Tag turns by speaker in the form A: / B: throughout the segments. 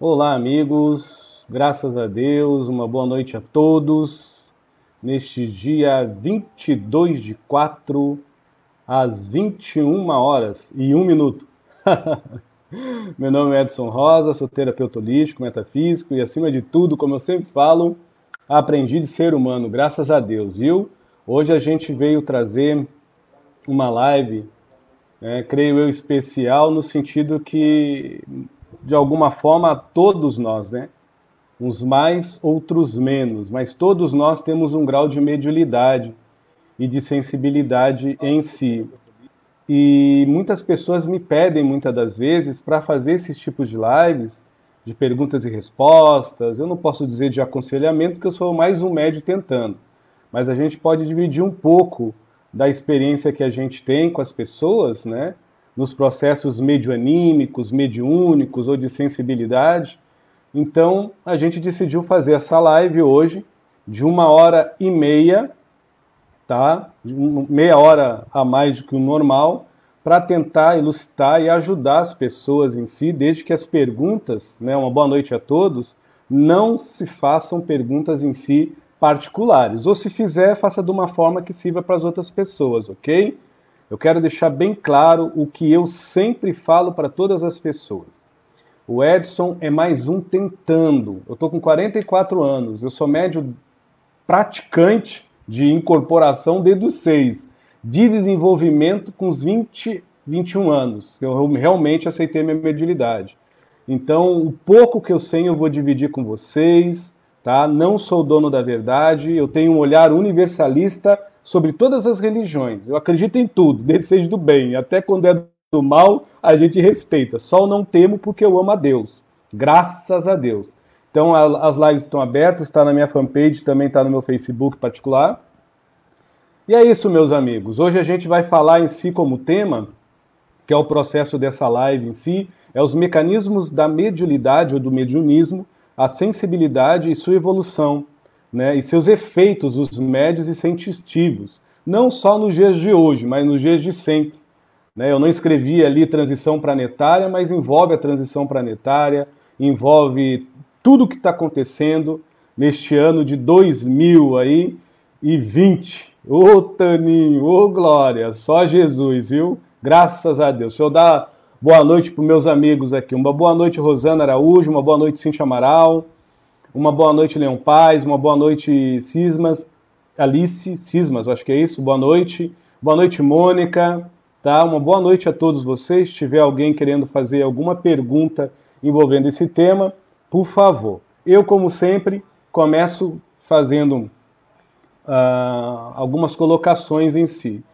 A: Olá, amigos. Graças a Deus, uma boa noite a todos. Neste dia 22 de 4, às 21h01. Meu nome é Edson Rosa, sou terapeuta holístico, metafísico e, acima de tudo, como eu sempre falo, aprendi de ser humano, graças a Deus, viu? Hoje a gente veio trazer uma live, creio eu, especial, no sentido que, de alguma forma, todos nós, uns mais, outros menos, mas todos nós temos um grau de mediunidade e de sensibilidade em si. E muitas pessoas me pedem, muitas das vezes, para fazer esses tipos de lives, de perguntas e respostas. Eu não posso dizer de aconselhamento, porque eu sou mais um médium tentando. Mas a gente pode dividir um pouco da experiência que a gente tem com as pessoas, nos processos medioanímicos, mediúnicos ou de sensibilidade. Então, a gente decidiu fazer essa live hoje, de 1h30, tá? Meia hora a mais do que o normal, para tentar elucidar e ajudar as pessoas em si, desde que as perguntas, uma boa noite a todos, não se façam perguntas em si particulares. Ou se fizer, faça de uma forma que sirva para as outras pessoas, ok? Eu quero deixar bem claro o que eu sempre falo para todas as pessoas. O Edson é mais um tentando. Eu estou com 44 anos, eu sou médium praticante de incorporação desde os 6, de desenvolvimento com os 21 anos. Eu realmente aceitei minha mediunidade. Então, o pouco que eu sei eu vou dividir com vocês, tá? Não sou dono da verdade, eu tenho um olhar universalista sobre todas as religiões. Eu acredito em tudo, desde seja do bem, até quando é do mal, a gente respeita. Só não temo porque eu amo a Deus. Graças a Deus. Então, as lives estão abertas, está na minha fanpage, também está no meu Facebook particular. E é isso, meus amigos. Hoje a gente vai falar em si como tema, que é o processo dessa live em si, é os mecanismos da mediunidade ou do mediunismo, a sensibilidade e sua evolução, e seus efeitos, os médios e sensitivos. Não só nos dias de hoje, mas nos dias de sempre. Eu não escrevi ali transição planetária, mas envolve a transição planetária, envolve tudo o que está acontecendo neste ano de 2020. Ô Taninho, ô Glória, só Jesus, viu? Graças a Deus. Deixa eu dar boa noite para os meus amigos aqui. Uma boa noite, Rosana Araújo, uma boa noite, Cíntia Amaral, uma boa noite, Leão Paz, uma boa noite, Alice Cismas, acho que é isso, boa noite, Mônica. Tá? Uma boa noite a todos vocês. Se tiver alguém querendo fazer alguma pergunta envolvendo esse tema, por favor. Eu, como sempre, começo fazendo algumas colocações em si.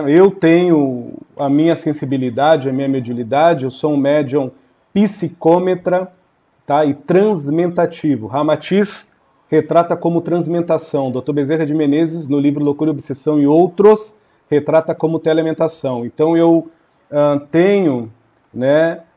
A: Eu tenho a minha sensibilidade, a minha mediunidade, eu sou um médium psicômetra, tá? E transmentativo. Ramatiz retrata como transmentação. Dr. Bezerra de Menezes, no livro Loucura e Obsessão e Outros, retrata como telementação. Então eu tenho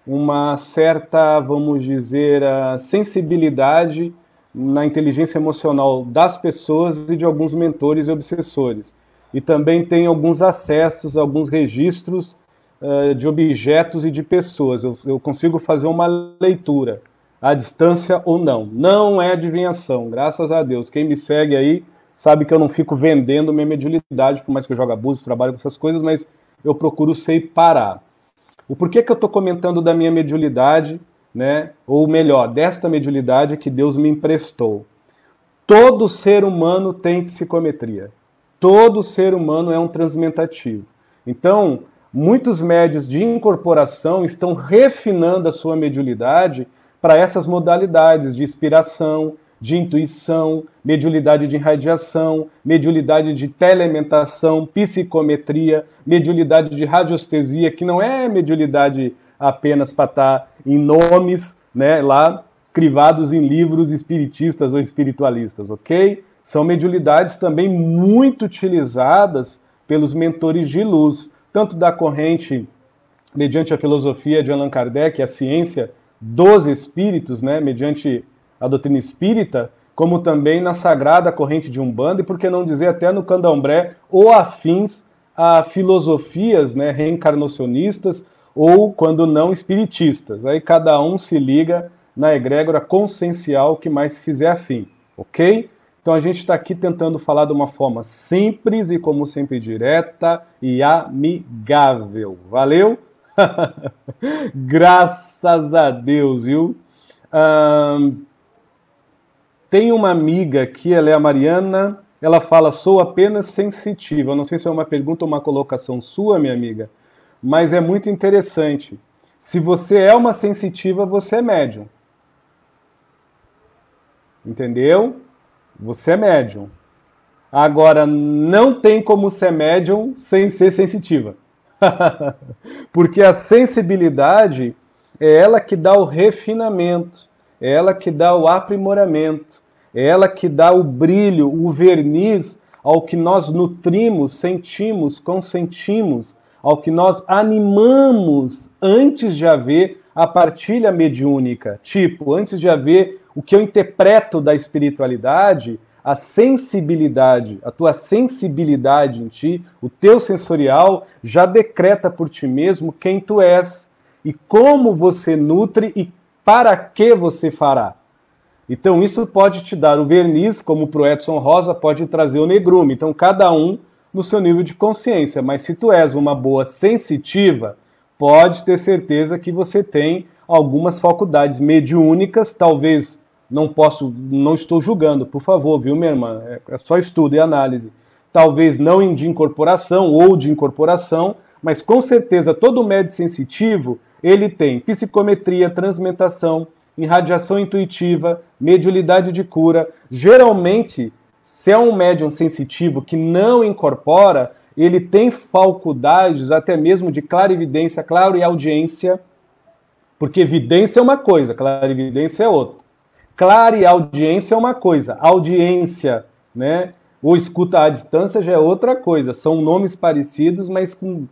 A: uma certa, vamos dizer, sensibilidade na inteligência emocional das pessoas e de alguns mentores e obsessores. E também tenho alguns acessos, alguns registros de objetos e de pessoas. Eu consigo fazer uma leitura, à distância ou não. Não é adivinhação, graças a Deus. Quem me segue aí sabe que eu não fico vendendo minha mediunidade, por mais que eu jogue abuso, trabalho com essas coisas, mas eu procuro separar. O porquê que eu estou comentando da minha mediunidade, ou melhor, desta mediunidade que Deus me emprestou. Todo ser humano tem psicometria. Todo ser humano é um transmentativo. Então, muitos médios de incorporação estão refinando a sua mediunidade para essas modalidades de inspiração, de intuição, mediunidade de irradiação, mediunidade de telementação, psicometria, mediunidade de radiestesia, que não é mediunidade apenas para estar em nomes, lá crivados em livros espiritistas ou espiritualistas, ok? São mediunidades também muito utilizadas pelos mentores de luz, tanto da corrente mediante a filosofia de Allan Kardec, a ciência dos espíritos, mediante a doutrina espírita, como também na sagrada corrente de Umbanda, e por que não dizer até no Candomblé, ou afins a filosofias reencarnacionistas, ou, quando não, espiritistas. Aí cada um se liga na egrégora consciencial que mais fizer afim, ok? Então a gente está aqui tentando falar de uma forma simples e, como sempre, direta e amigável. Valeu? Graças a Deus, viu? Tem uma amiga aqui, ela é a Mariana, ela fala, sou apenas sensitiva. Eu não sei se é uma pergunta ou uma colocação sua, minha amiga, mas é muito interessante. Se você é uma sensitiva, você é médium. Entendeu? Você é médium. Agora, não tem como ser médium sem ser sensitiva. Porque a sensibilidade é ela que dá o refinamento, é ela que dá o aprimoramento, é ela que dá o brilho, o verniz ao que nós nutrimos, sentimos, consentimos, ao que nós animamos antes de haver a partilha mediúnica. Tipo, antes de haver o que eu interpreto da espiritualidade, a sensibilidade, a tua sensibilidade em ti, o teu sensorial, já decreta por ti mesmo quem tu és e como você nutre e para que você fará. Então isso pode te dar o verniz, como para o Edson Rosa pode trazer o negrume. Então cada um no seu nível de consciência. Mas se tu és uma boa sensitiva, pode ter certeza que você tem algumas faculdades mediúnicas, talvez não estou julgando, por favor, viu, minha irmã? É só estudo e análise. Talvez não de incorporação ou de incorporação, mas com certeza todo médium sensitivo, ele tem psicometria, transmutação, irradiação intuitiva, mediunidade de cura. Geralmente, se é um médium sensitivo que não incorpora, ele tem faculdades até mesmo de clarividência, clareaudiência, porque evidência é uma coisa, clarividência é outra. Clareaudiência é uma coisa, audiência, né, ou escuta à distância já é outra coisa. São nomes parecidos, mas com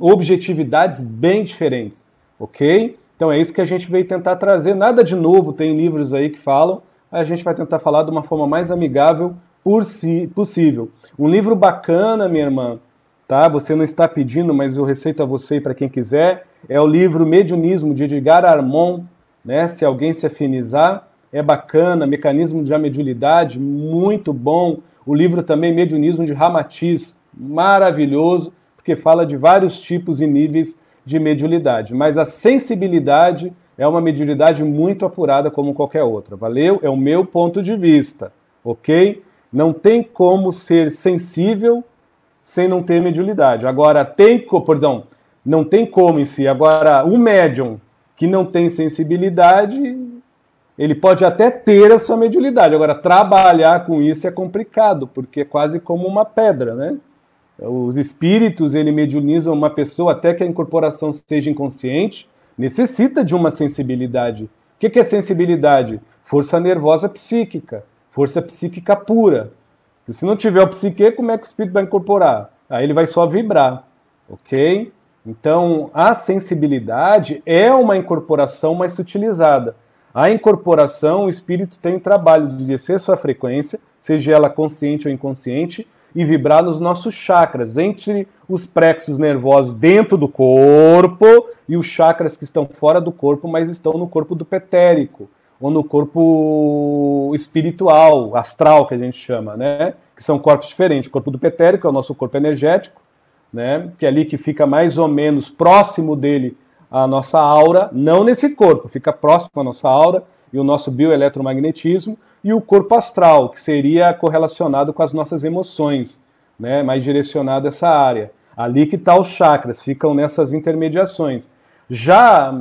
A: objetividades bem diferentes, ok? Então é isso que a gente veio tentar trazer. Nada de novo, tem livros aí que falam, a gente vai tentar falar de uma forma mais amigável possível. Um livro bacana, minha irmã, tá? Você não está pedindo, mas eu receito a você e para quem quiser, é o livro Mediunismo, de Edgar Armond, né? Se alguém se afinizar, é bacana, Mecanismo de Mediunidade, muito bom. O livro também, Mediunismo, de Ramatiz, maravilhoso, porque fala de vários tipos e níveis de mediunidade. Mas a sensibilidade é uma mediunidade muito apurada como qualquer outra. Valeu? É o meu ponto de vista, ok? Não tem como ser sensível sem não ter mediunidade. Agora, não tem como em si. Agora, o médium que não tem sensibilidade, ele pode até ter a sua mediunidade. Agora, trabalhar com isso é complicado, porque é quase como uma pedra, né? Os espíritos, ele mediunizam uma pessoa até que a incorporação seja inconsciente, necessita de uma sensibilidade. O que é sensibilidade? Força nervosa psíquica, força psíquica pura. E se não tiver o psique, como é que o espírito vai incorporar? Aí ele vai só vibrar, ok? Então, a sensibilidade é uma incorporação mais sutilizada. A incorporação, o espírito tem o trabalho de descer sua frequência, seja ela consciente ou inconsciente, e vibrar nos nossos chakras, entre os plexos nervosos dentro do corpo e os chakras que estão fora do corpo, mas estão no corpo do petérico, ou no corpo espiritual, astral, que a gente chama, né? Que são corpos diferentes. O corpo do petérico é o nosso corpo energético, né? Que é ali que fica mais ou menos próximo dele a nossa aura, não nesse corpo, fica próximo à nossa aura e o nosso bioeletromagnetismo, e o corpo astral, que seria correlacionado com as nossas emoções, né? Mais direcionado a essa área. Ali que está os chakras, ficam nessas intermediações. Já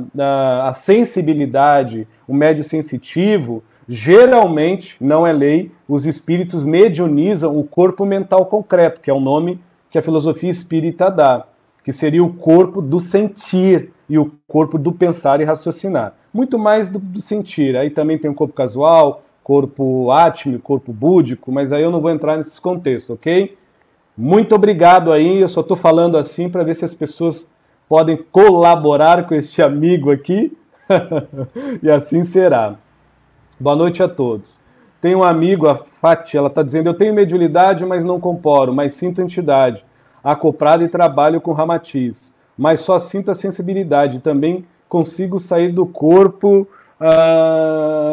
A: a sensibilidade, o médio sensitivo, geralmente, não é lei, os espíritos mediunizam o corpo mental concreto, que é o nome que a filosofia espírita dá, que seria o corpo do sentir e o corpo do pensar e raciocinar. Muito mais do sentir. Aí também tem o corpo casual, corpo átmico, corpo búdico, mas aí eu não vou entrar nesses contextos, ok? Muito obrigado aí, eu só estou falando assim para ver se as pessoas podem colaborar com este amigo aqui, e assim será. Boa noite a todos. Tem um amigo, a Fati, ela está dizendo, eu tenho mediunidade, mas não comporo, mas sinto entidade, acoplado e trabalho com Ramatiz, mas só sinto a sensibilidade, também consigo sair do corpo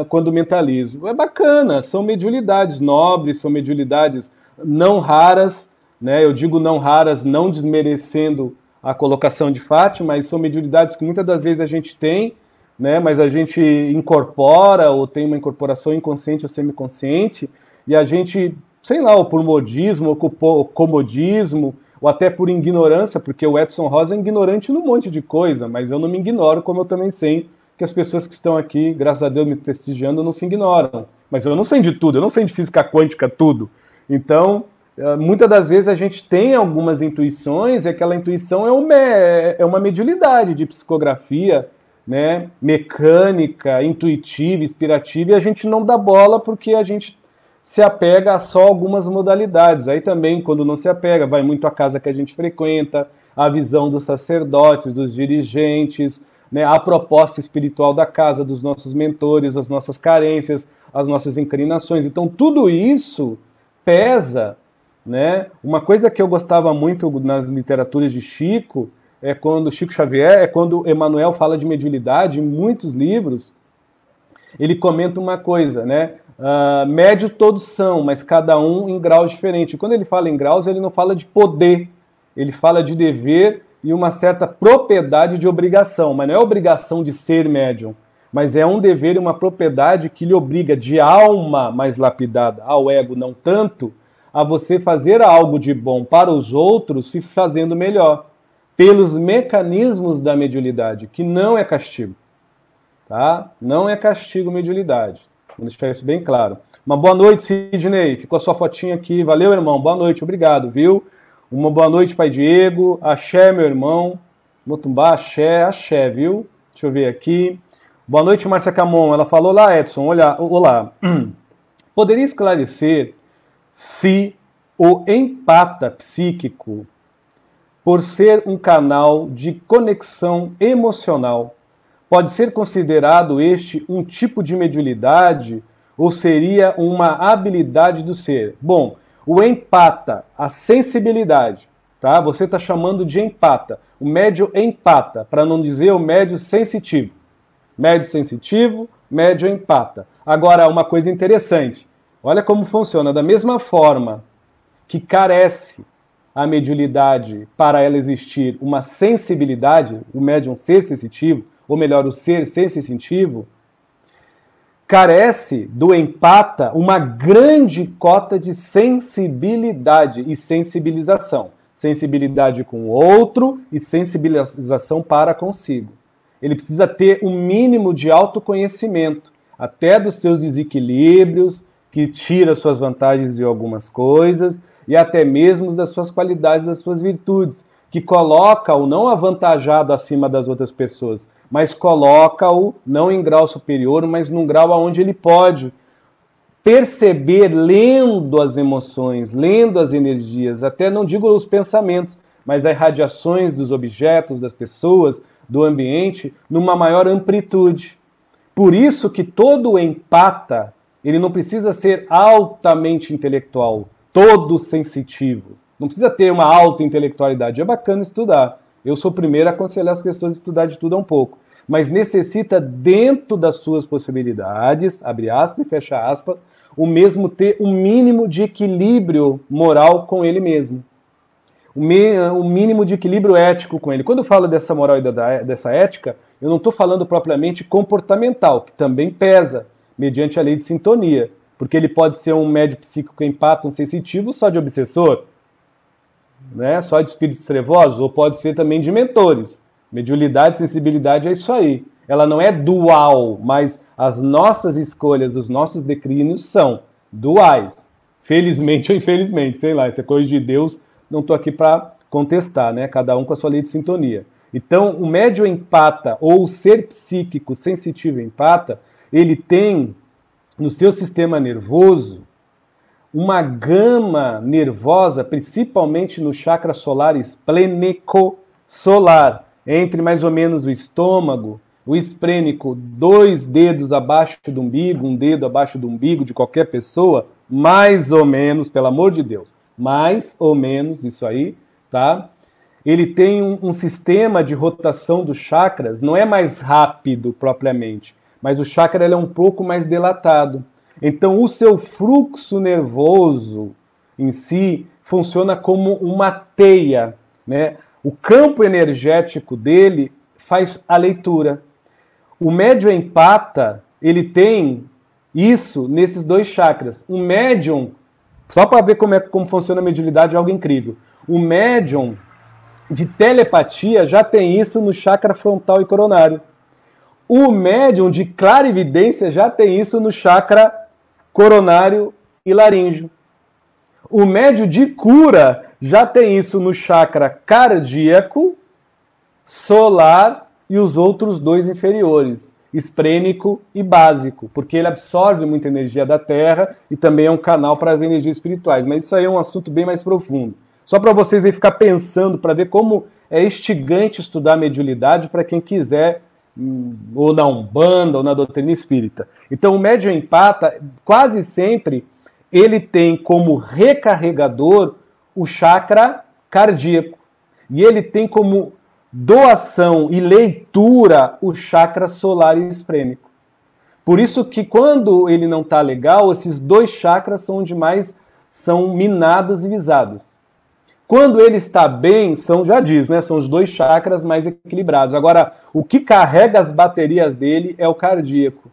A: quando mentalizo. É bacana, são mediunidades nobres, são mediunidades não raras, né? Eu digo não raras, não desmerecendo a colocação de Fátima, mas são mediunidades que muitas das vezes a gente tem, né? Mas a gente incorpora, ou tem uma incorporação inconsciente ou semiconsciente, e a gente, sei lá, ou por modismo, ou comodismo, ou até por ignorância, porque o Edson Rosa é ignorante num monte de coisa, mas eu não me ignoro, como eu também sei que as pessoas que estão aqui, graças a Deus, me prestigiando, não se ignoram. Mas eu não sei de tudo, eu não sei de física quântica tudo. Então, muitas das vezes a gente tem algumas intuições, e aquela intuição é uma mediunidade de psicografia, né, mecânica, intuitiva, inspirativa, e a gente não dá bola porque a gente se apega a só algumas modalidades. Aí também, quando não se apega, vai muito a casa que a gente frequenta, a visão dos sacerdotes, dos dirigentes, né, a proposta espiritual da casa, dos nossos mentores, as nossas carências, as nossas inclinações. Então, tudo isso pesa, né? Uma coisa que eu gostava muito nas literaturas de Chico Xavier, é quando Emmanuel fala de mediunidade, em muitos livros, ele comenta uma coisa, né? Médios todos são, mas cada um em graus diferentes. Quando ele fala em graus, ele não fala de poder, ele fala de dever e uma certa propriedade de obrigação, mas não é obrigação de ser médium, mas é um dever e uma propriedade que lhe obriga, de alma mais lapidada, ao ego não tanto, a você fazer algo de bom para os outros se fazendo melhor, pelos mecanismos da mediunidade, que não é castigo. Tá? Não é castigo mediunidade. Vou deixar isso bem claro. Uma boa noite, Sidney. Ficou a sua fotinha aqui. Valeu, irmão. Boa noite. Obrigado, viu? Uma boa noite, Pai Diego. Axé, meu irmão. Motumbá, axé, viu? Deixa eu ver aqui. Boa noite, Márcia Camon. Ela falou: olá, Edson. Olá. Poderia esclarecer se o empata psíquico, por ser um canal de conexão emocional, pode ser considerado este um tipo de mediunidade ou seria uma habilidade do ser? Bom, o empata, a sensibilidade, tá? Você está chamando de empata. O médio empata, para não dizer o médio sensitivo. Médio sensitivo, médio empata. Agora, uma coisa interessante. Olha como funciona. Da mesma forma que carece a mediunidade para ela existir uma sensibilidade, o médium ser sensitivo, ou melhor, o ser sensitivo, carece do empata uma grande cota de sensibilidade e sensibilização. Sensibilidade com o outro e sensibilização para consigo. Ele precisa ter um mínimo de autoconhecimento, até dos seus desequilíbrios, que tira suas vantagens de algumas coisas, e até mesmo das suas qualidades, das suas virtudes, que coloca-o não avantajado acima das outras pessoas, mas coloca-o não em grau superior, mas num grau onde ele pode perceber, lendo as emoções, lendo as energias, até não digo os pensamentos, mas as radiações dos objetos, das pessoas, do ambiente, numa maior amplitude. Por isso que todo empata, ele não precisa ser altamente intelectual, todo sensitivo. Não precisa ter uma alta intelectualidade. É bacana estudar. Eu sou o primeiro a aconselhar as pessoas a estudar de tudo um pouco. Mas necessita, dentro das suas possibilidades, abre aspas e fecha aspas, o mesmo ter um mínimo de equilíbrio moral com ele mesmo. Um mínimo de equilíbrio ético com ele. Quando eu falo dessa moral e dessa ética, eu não estou falando propriamente comportamental, que também pesa, mediante a lei de sintonia. Porque ele pode ser um médio psíquico empata, um sensitivo, só de obsessor, né? Só de espíritos trevosos, ou pode ser também de mentores. Mediunidade, sensibilidade é isso aí. Ela não é dual, mas as nossas escolhas, os nossos declínios são duais. Felizmente ou infelizmente, sei lá, isso é coisa de Deus, não estou aqui para contestar, né? Cada um com a sua lei de sintonia. Então, o médio empata, ou o ser psíquico sensitivo empata, ele tem no seu sistema nervoso uma gama nervosa, principalmente no chakra solar esplênico solar, entre mais ou menos o estômago, o esplênico, 2 dedos abaixo do umbigo, 1 dedo abaixo do umbigo de qualquer pessoa, mais ou menos, pelo amor de Deus, mais ou menos isso aí, tá? ele tem um sistema de rotação dos chakras, não é mais rápido propriamente, mas o chakra ele é um pouco mais dilatado. Então o seu fluxo nervoso em si funciona como uma teia, né? O campo energético dele faz a leitura. O médium empata, ele tem isso nesses dois chakras. O médium, só para ver como funciona a mediunidade, é algo incrível. O médium de telepatia já tem isso no chakra frontal e coronário. O médium de clarividência já tem isso no chakra coronário e laríngeo. O médium de cura já tem isso no chakra cardíaco, solar e os outros dois inferiores, esprênico e básico, porque ele absorve muita energia da Terra e também é um canal para as energias espirituais. Mas isso aí é um assunto bem mais profundo. Só para vocês aí ficar pensando, para ver como é instigante estudar a mediunidade para quem quiser, ou na Umbanda, ou na doutrina espírita. Então o médium empata, quase sempre, ele tem como recarregador o chakra cardíaco. E ele tem como doação e leitura o chakra solar e esprênico. Por isso que quando ele não está legal, esses dois chakras são onde mais são minados e visados. Quando ele está bem, já diz, né? São os dois chakras mais equilibrados. Agora, o que carrega as baterias dele é o cardíaco.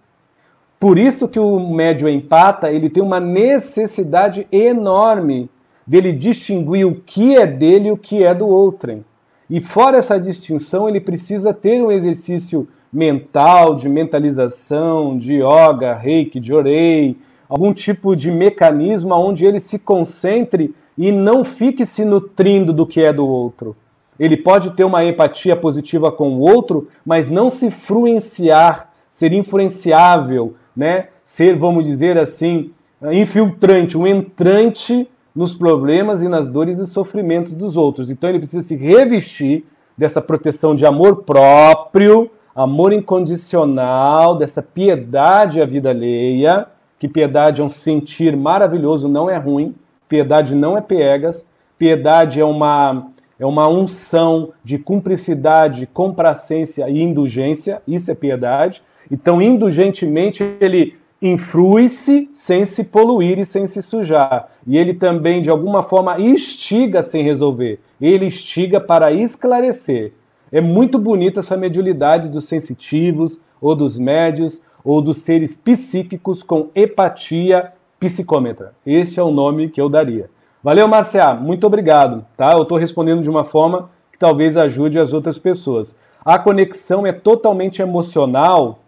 A: Por isso que o médium empata, ele tem uma necessidade enorme dele distinguir o que é dele e o que é do outrem. E fora essa distinção, ele precisa ter um exercício mental, de mentalização, de yoga, reiki, de orei, algum tipo de mecanismo onde ele se concentre e não fique se nutrindo do que é do outro. Ele pode ter uma empatia positiva com o outro, mas não se influenciar, ser influenciável, né? Ser, vamos dizer assim, infiltrante, um entrante nos problemas e nas dores e sofrimentos dos outros. Então ele precisa se revestir dessa proteção de amor próprio, amor incondicional, dessa piedade à vida alheia, que piedade é um sentir maravilhoso, não é ruim. Piedade não é piegas, piedade é uma unção de cumplicidade, complacência e indulgência, isso é piedade. Então, indulgentemente, ele influi-se sem se poluir e sem se sujar. E ele também, de alguma forma, instiga sem resolver. Ele instiga para esclarecer. É muito bonita essa mediunidade dos sensitivos, ou dos médios, ou dos seres psíquicos com empatia psicômetra. Esse é o nome que eu daria. Valeu, Marcia, muito obrigado. Tá? Eu estou respondendo de uma forma que talvez ajude as outras pessoas. A conexão é totalmente emocional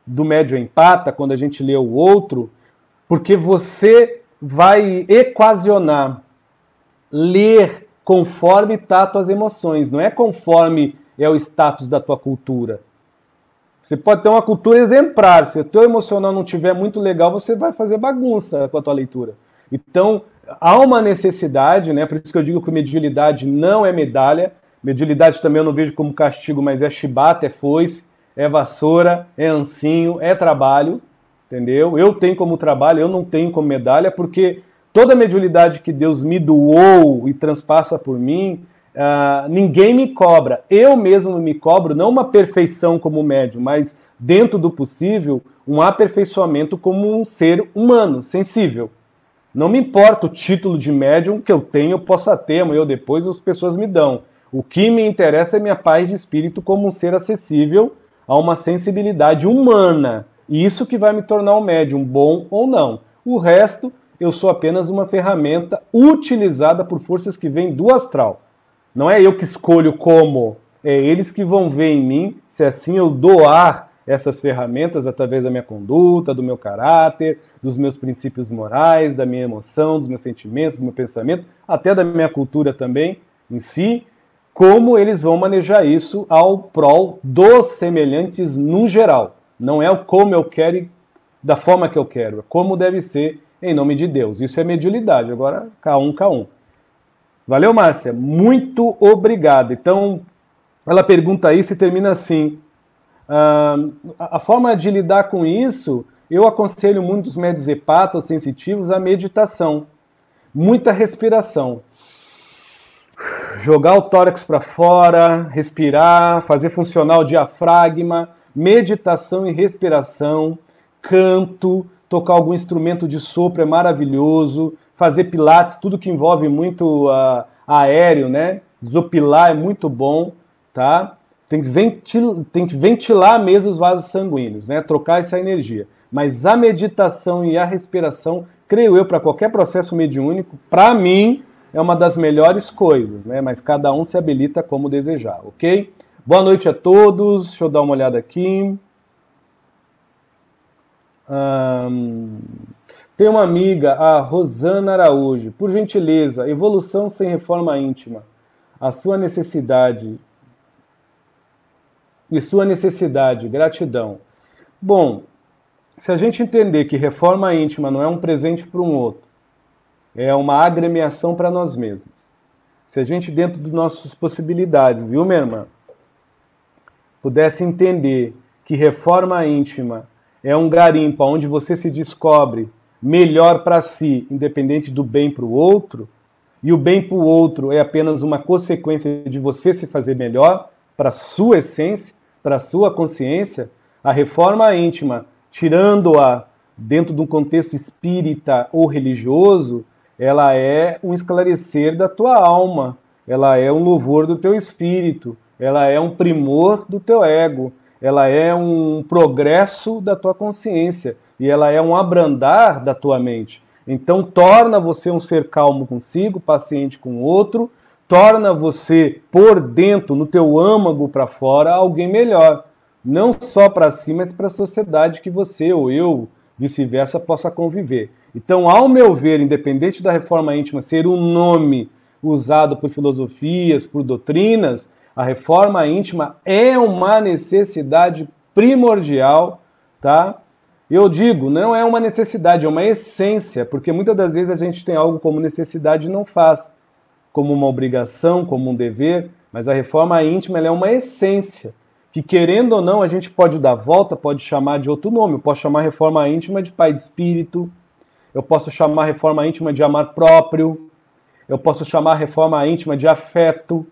A: do médium empata, quando a gente lê o outro, porque você vai equacionar, ler conforme está as tuas emoções, não é conforme é o status da tua cultura. Você pode ter uma cultura exemplar. Se o teu emocional não estiver muito legal, você vai fazer bagunça com a tua leitura. Então, há uma necessidade, né? Por isso que eu digo que mediunidade não é medalha. Mediunidade também eu não vejo como castigo, mas é chibata, é foice, é vassoura, é ancinho, é trabalho, entendeu? Eu tenho como trabalho, eu não tenho como medalha, porque toda a mediunidade que Deus me doou e transpassa por mim, ninguém me cobra. Eu mesmo me cobro, não uma perfeição como médium, mas dentro do possível, um aperfeiçoamento como um ser humano, sensível. Não me importa o título de médium que eu tenho, eu possa ter, amanhã ou depois as pessoas me dão. O que me interessa é minha paz de espírito como um ser acessível a uma sensibilidade humana. E isso que vai me tornar um médium, bom ou não. O resto, eu sou apenas uma ferramenta utilizada por forças que vêm do astral. Não é eu que escolho como, é eles que vão ver em mim, se assim eu doar essas ferramentas através da minha conduta, do meu caráter, dos meus princípios morais, da minha emoção, dos meus sentimentos, do meu pensamento, até da minha cultura também em si, como eles vão manejar isso ao prol dos semelhantes no geral. Não é o como eu quero e da forma que eu quero, é como deve ser em nome de Deus. Isso é mediunidade. Agora, K1. Valeu, Márcia. Muito obrigado. Então, ela pergunta isso e termina assim. A forma de lidar com isso, eu aconselho muitos médios hepatos sensitivos a meditação. Muita respiração. jogar o tórax para fora, respirar, fazer funcionar o diafragma, meditação e respiração, canto, tocar algum instrumento de sopro é maravilhoso, fazer pilates, tudo que envolve muito aéreo, né? Desopilar é muito bom, tá? Tem que ventilar mesmo os vasos sanguíneos, né? Trocar essa energia. Mas a meditação e a respiração, creio eu, para qualquer processo mediúnico, para mim, é uma das melhores coisas, né? Mas cada um se habilita como desejar, ok? Boa noite a todos. Deixa eu dar uma olhada aqui. Tem uma amiga, a Rosana Araújo. Por gentileza, evolução sem reforma íntima. A sua necessidade. E sua necessidade. Gratidão. Bom, se a gente entender que reforma íntima não é um presente para um outro, é uma agremiação para nós mesmos. Se a gente, dentro das nossas possibilidades, viu, minha irmã, pudesse entender que reforma íntima é um garimpo onde você se descobre melhor para si, independente do bem para o outro, e o bem para o outro é apenas uma consequência de você se fazer melhor para a sua essência, para a sua consciência, a reforma íntima, tirando-a dentro de um contexto espírita ou religioso, ela é um esclarecer da tua alma, ela é um louvor do teu espírito, ela é um primor do teu ego, ela é um progresso da tua consciência e ela é um abrandar da tua mente. Então torna você um ser calmo consigo, paciente com o outro, torna você por dentro, no teu âmago para fora, alguém melhor. Não só para si, mas para a sociedade que você ou eu, vice-versa, possa conviver. Então, ao meu ver, independente da reforma íntima ser um nome usado por filosofias, por doutrinas, a reforma íntima é uma necessidade primordial, tá? Eu digo, não é uma necessidade, é uma essência, porque muitas das vezes a gente tem algo como necessidade e não faz, como uma obrigação, como um dever, mas a reforma íntima ela é uma essência, que querendo ou não a gente pode dar volta, pode chamar de outro nome, eu posso chamar reforma íntima de pai de espírito, eu posso chamar reforma íntima de amar próprio, eu posso chamar reforma íntima de afeto,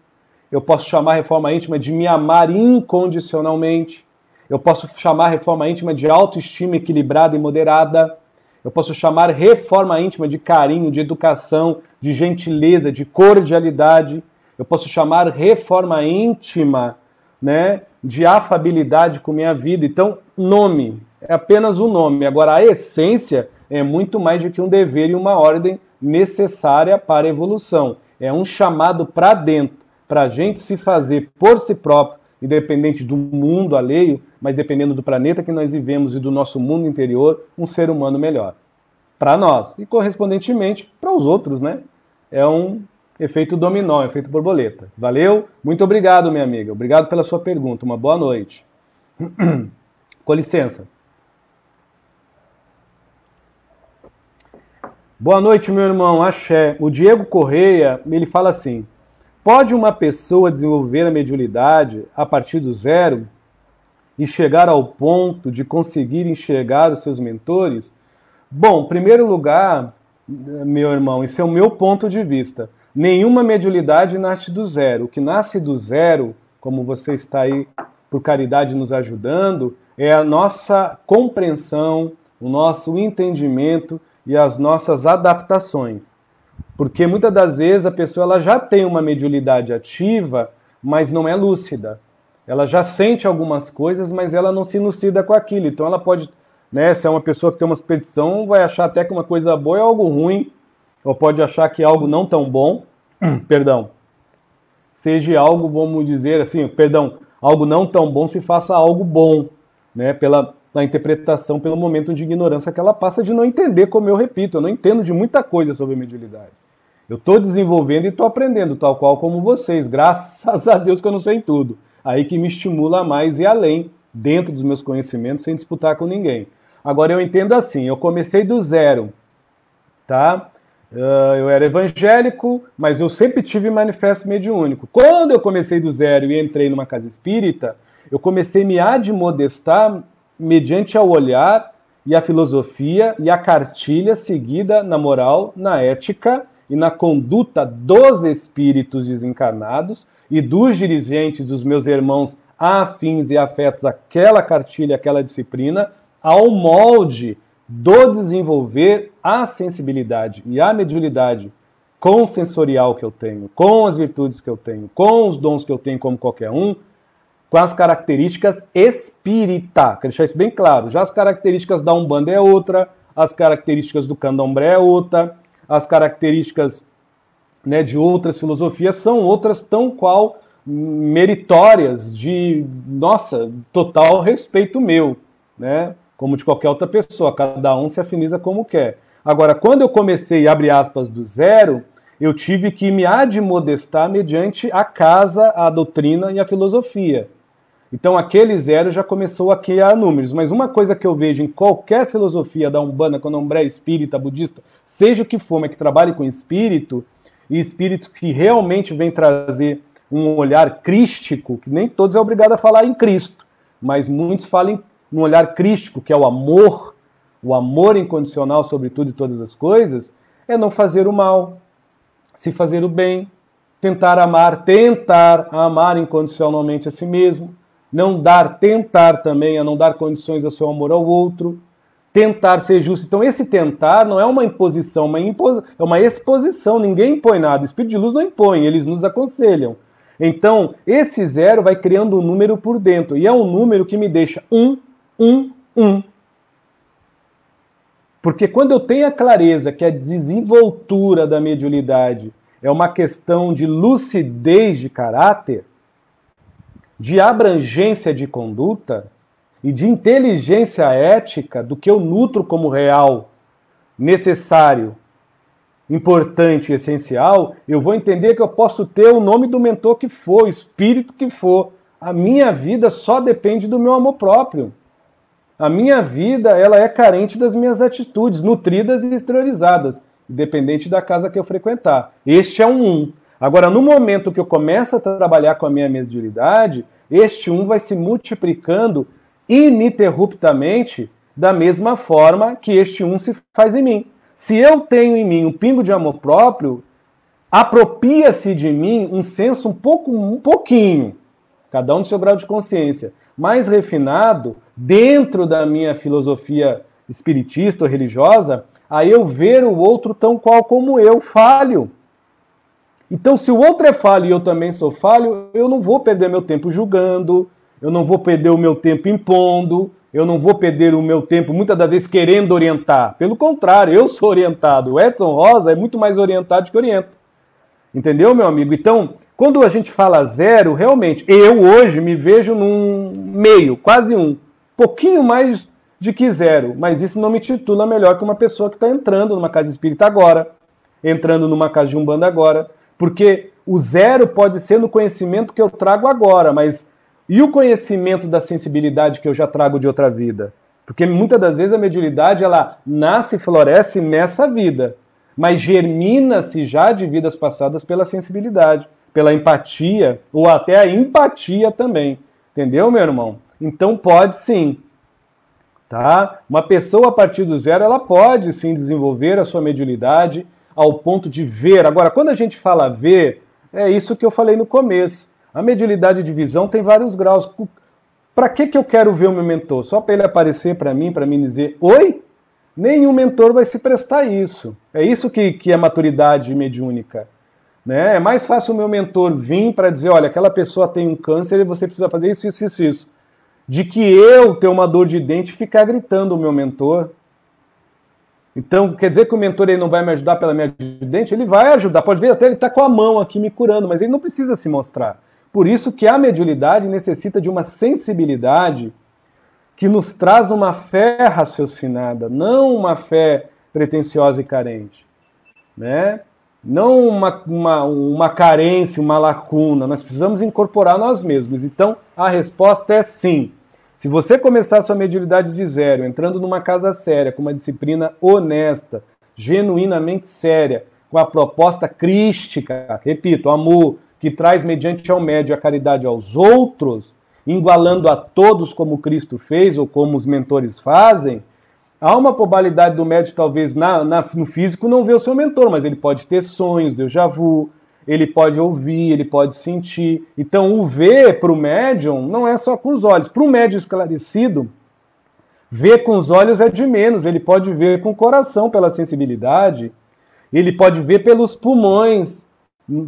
A: eu posso chamar reforma íntima de me amar incondicionalmente, eu posso chamar reforma íntima de autoestima equilibrada e moderada, eu posso chamar reforma íntima de carinho, de educação, de gentileza, de cordialidade, eu posso chamar reforma íntima, né, de afabilidade com minha vida. Então, nome é apenas um nome. Agora, a essência é muito mais do que um dever e uma ordem necessária para a evolução. É um chamado para dentro, para a gente se fazer por si próprio, independente do mundo alheio, mas dependendo do planeta que nós vivemos e do nosso mundo interior, um ser humano melhor. Para nós e, correspondentemente, para os outros, né? É um efeito dominó, efeito borboleta. Valeu? Muito obrigado, minha amiga. Obrigado pela sua pergunta. Uma boa noite. Com licença. Boa noite, meu irmão. Axé. O Diego Correia, ele fala assim: pode uma pessoa desenvolver a mediunidade a partir do zero e chegar ao ponto de conseguir enxergar os seus mentores? Bom, em primeiro lugar, meu irmão, esse é o meu ponto de vista. Nenhuma mediunidade nasce do zero. O que nasce do zero, como você está aí por caridade nos ajudando, é a nossa compreensão, o nosso entendimento e as nossas adaptações. Porque muitas das vezes a pessoa ela já tem uma mediunidade ativa, mas não é lúcida. Ela já sente algumas coisas, mas ela não se elucida com aquilo. Então ela pode, né, se é uma pessoa que tem uma superstição, vai achar até que uma coisa boa é algo ruim, ou pode achar que algo não tão bom, perdão, seja algo, vamos dizer assim, perdão, algo não tão bom se faça algo bom, né, pela interpretação, pelo momento de ignorância que ela passa de não entender, como eu repito, eu não entendo de muita coisa sobre mediunidade. Eu estou desenvolvendo e estou aprendendo, tal qual como vocês, graças a Deus que eu não sei tudo. Aí que me estimula mais e além, dentro dos meus conhecimentos, sem disputar com ninguém. Agora eu entendo assim, eu comecei do zero, tá? Eu era evangélico, mas eu sempre tive manifesto mediúnico. Quando eu comecei do zero e entrei numa casa espírita, eu comecei a me admodestar mediante ao olhar e a filosofia e a cartilha seguida na moral, na ética e na conduta dos espíritos desencarnados e dos dirigentes dos meus irmãos afins e afetos àquela cartilha, àquela disciplina, ao molde do desenvolver a sensibilidade e a mediunidade consensorial que eu tenho, com as virtudes que eu tenho, com os dons que eu tenho como qualquer um, com as características espírita. Quero deixar isso bem claro. Já as características da Umbanda é outra, as características do Candomblé é outra, as características, né, de outras filosofias são outras, tão qual meritórias de, nossa, total respeito meu, né? Como de qualquer outra pessoa, cada um se afiniza como quer. Agora, quando eu comecei, abre aspas, do zero, eu tive que me admodestar mediante a casa, a doutrina e a filosofia. Então, aquele zero já começou a criar números. Mas uma coisa que eu vejo em qualquer filosofia da Umbanda, Candomblé, espírita, budista, seja o que for, mas que trabalhe com espírito, e espíritos que realmente vêm trazer um olhar crístico, que nem todos é obrigado a falar em Cristo, mas muitos falam num olhar crístico, que é o amor incondicional sobre tudo e todas as coisas, é não fazer o mal, se fazer o bem, tentar amar incondicionalmente a si mesmo, tentar também a não dar condições ao seu amor ao outro, tentar ser justo. Então esse tentar não é uma imposição, é uma exposição, ninguém impõe nada, o Espírito de Luz não impõe, eles nos aconselham. Então esse zero vai criando um número por dentro, e é um número que me deixa 1. Porque quando eu tenho a clareza que a desenvoltura da mediunidade é uma questão de lucidez de caráter, de abrangência de conduta e de inteligência ética do que eu nutro como real, necessário, importante e essencial, eu vou entender que eu posso ter o nome do mentor que for, o espírito que for. A minha vida só depende do meu amor próprio. A minha vida, ela é carente das minhas atitudes, nutridas e exteriorizadas, independente da casa que eu frequentar. Este é um. Agora, no momento que eu começo a trabalhar com a minha mediunidade, este vai se multiplicando ininterruptamente da mesma forma que este se faz em mim. Se eu tenho em mim um pingo de amor próprio, apropria-se de mim um senso um pouquinho, cada um do seu grau de consciência, mais refinado, dentro da minha filosofia espiritista ou religiosa, a eu ver o outro tão qual como eu, falho. Então, se o outro é falho e eu também sou falho, eu não vou perder meu tempo julgando, eu não vou perder o meu tempo impondo, eu não vou perder o meu tempo, muitas das vezes, querendo orientar. Pelo contrário, eu sou orientado. O Edson Rosa é muito mais orientado que orienta. Entendeu, meu amigo? Então, quando a gente fala zero, realmente, eu hoje me vejo num meio, quase pouquinho mais de que zero, mas isso não me titula melhor que uma pessoa que está entrando numa casa espírita agora, entrando numa casa de Umbanda agora, porque o zero pode ser no conhecimento que eu trago agora, mas e o conhecimento da sensibilidade que eu já trago de outra vida? Porque muitas das vezes a mediunidade, ela nasce e floresce nessa vida, mas germina-se já de vidas passadas pela sensibilidade, pela empatia, ou até a empatia também. Entendeu, meu irmão? Então pode sim. Tá? Uma pessoa a partir do zero, ela pode sim desenvolver a sua mediunidade ao ponto de ver. Agora, quando a gente fala ver, é isso que eu falei no começo. A mediunidade de visão tem vários graus. Para que eu quero ver o meu mentor? Só para ele aparecer para mim dizer oi? Nenhum mentor vai se prestar a isso. É isso que é maturidade mediúnica. Né? É mais fácil o meu mentor vir para dizer, olha, aquela pessoa tem um câncer e você precisa fazer isso. De que eu ter uma dor de dente e ficar gritando o meu mentor. Então, quer dizer que o mentor ele não vai me ajudar pela minha dor de dente? Ele vai ajudar. Pode ver, até ele está com a mão aqui me curando, mas ele não precisa se mostrar. Por isso que a mediunidade necessita de uma sensibilidade que nos traz uma fé raciocinada, não uma fé pretensiosa e carente. Né? Não uma carência, uma lacuna. Nós precisamos incorporar nós mesmos. Então, a resposta é sim. Se você começar a sua mediunidade de zero, entrando numa casa séria, com uma disciplina honesta, genuinamente séria, com a proposta crística, repito, amor, que traz mediante ao médio a caridade aos outros, igualando a todos como Cristo fez ou como os mentores fazem, Há uma probabilidade do médium, talvez, no físico, não ver o seu mentor, mas ele pode ter sonhos, déjà vu, ele pode ouvir, ele pode sentir. Então, o ver para o médium não é só com os olhos. Para um médium esclarecido, ver com os olhos é de menos. Ele pode ver com o coração, pela sensibilidade, ele pode ver pelos pulmões,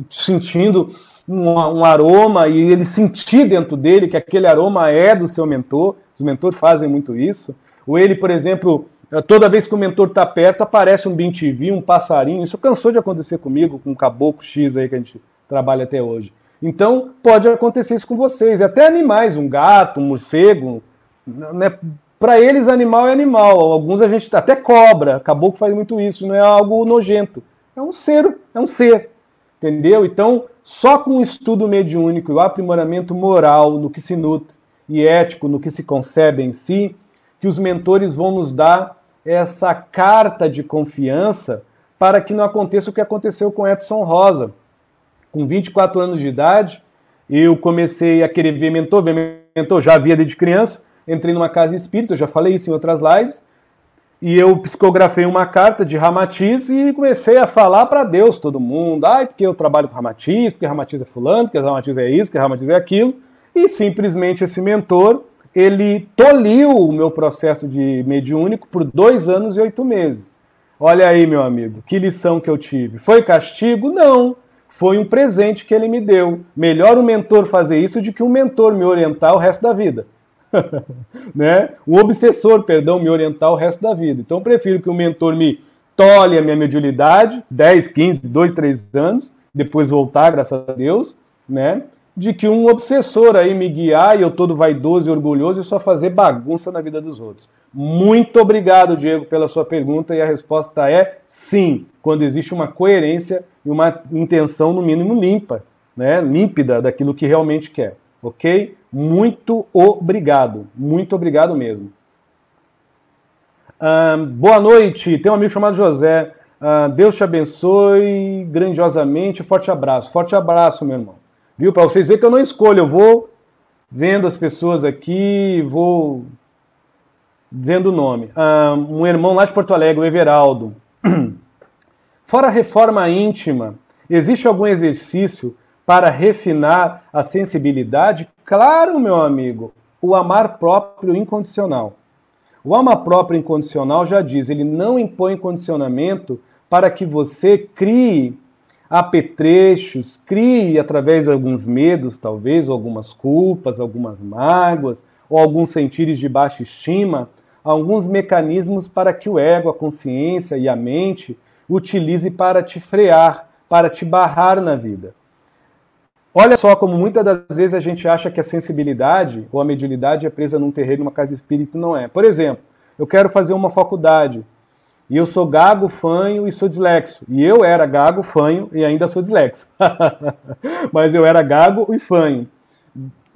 A: sentindo um aroma, e ele sentir dentro dele que aquele aroma é do seu mentor. Os mentores fazem muito isso. Ou ele, por exemplo, toda vez que o mentor está perto, aparece um bem-te-vi, um passarinho. Isso cansou de acontecer comigo, com um caboclo X aí que a gente trabalha até hoje. Então, pode acontecer isso com vocês. E até animais, um gato, um morcego. Né? Para eles, animal é animal. Alguns a gente até cobra. Caboclo faz muito isso. Não é algo nojento. É um ser. Entendeu? Então, só com o estudo mediúnico e o aprimoramento moral no que se nutre e ético no que se concebe em si, que os mentores vão nos dar essa carta de confiança para que não aconteça o que aconteceu com Edson Rosa. Com 24 anos de idade, eu comecei a querer ver mentor, já via desde criança, entrei numa casa espírita, eu já falei isso em outras lives, e eu psicografei uma carta de Ramatiz e comecei a falar para Deus, todo mundo, porque eu trabalho com Ramatiz, porque Ramatiz é fulano, porque Ramatiz é isso, porque Ramatiz é aquilo, e simplesmente esse mentor, ele tolhiu o meu processo de mediúnico por 2 anos e 8 meses. Olha aí, meu amigo, que lição que eu tive. Foi castigo? Não. Foi um presente que ele me deu. Melhor o mentor fazer isso do que um mentor me orientar o resto da vida. Né? O obsessor, me orientar o resto da vida. Então eu prefiro que o mentor me tolhe a minha mediunidade, 10, 15, 2, 3 anos, depois voltar, graças a Deus, né? De que um obsessor aí me guiar e eu todo vaidoso e orgulhoso e só fazer bagunça na vida dos outros. Muito obrigado, Diego, pela sua pergunta, e a resposta é sim, quando existe uma coerência e uma intenção, no mínimo, limpa, né? Límpida daquilo que realmente quer, ok? Muito obrigado mesmo. Boa noite, tem um amigo chamado José, Deus te abençoe grandiosamente, forte abraço, meu irmão. Viu? Para vocês verem que eu não escolho, eu vou vendo as pessoas aqui, vou dizendo o nome. Um irmão lá de Porto Alegre, o Everaldo. Fora a reforma íntima, existe algum exercício para refinar a sensibilidade? Claro, meu amigo, o amar próprio incondicional. O amar próprio incondicional já diz, ele não impõe condicionamento para que você crie apetrechos, crie através de alguns medos, talvez, ou algumas culpas, algumas mágoas, ou alguns sentires de baixa estima, alguns mecanismos para que o ego, a consciência e a mente utilize para te frear, para te barrar na vida. Olha só como muitas das vezes a gente acha que a sensibilidade ou a mediunidade é presa num terreiro, numa casa espírita, não é. Por exemplo, eu quero fazer uma faculdade, e eu sou gago, fanho e sou dislexo. E eu era gago, fanho e ainda sou dislexo. Mas eu era gago e fanho.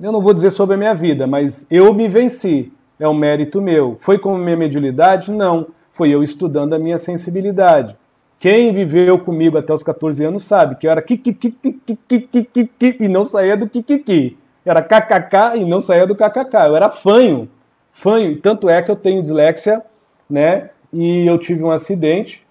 A: Eu não vou dizer sobre a minha vida, mas eu me venci. É um mérito meu. Foi com a minha mediunidade? Não. Foi eu estudando a minha sensibilidade. Quem viveu comigo até os 14 anos sabe que eu era e não saía do kikiki. Era kkk e não saía do kkk. Eu era fanho. E tanto é que eu tenho dislexia, né? E eu tive um acidente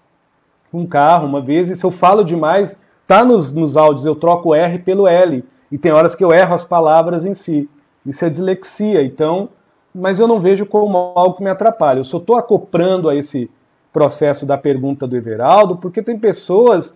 A: com um carro uma vez, e se eu falo demais, tá nos áudios, eu troco o R pelo L, e tem horas que eu erro as palavras em si. Isso é dislexia, então, mas eu não vejo como algo que me atrapalha. Eu só estou acoprando a esse processo da pergunta do Everaldo, porque tem pessoas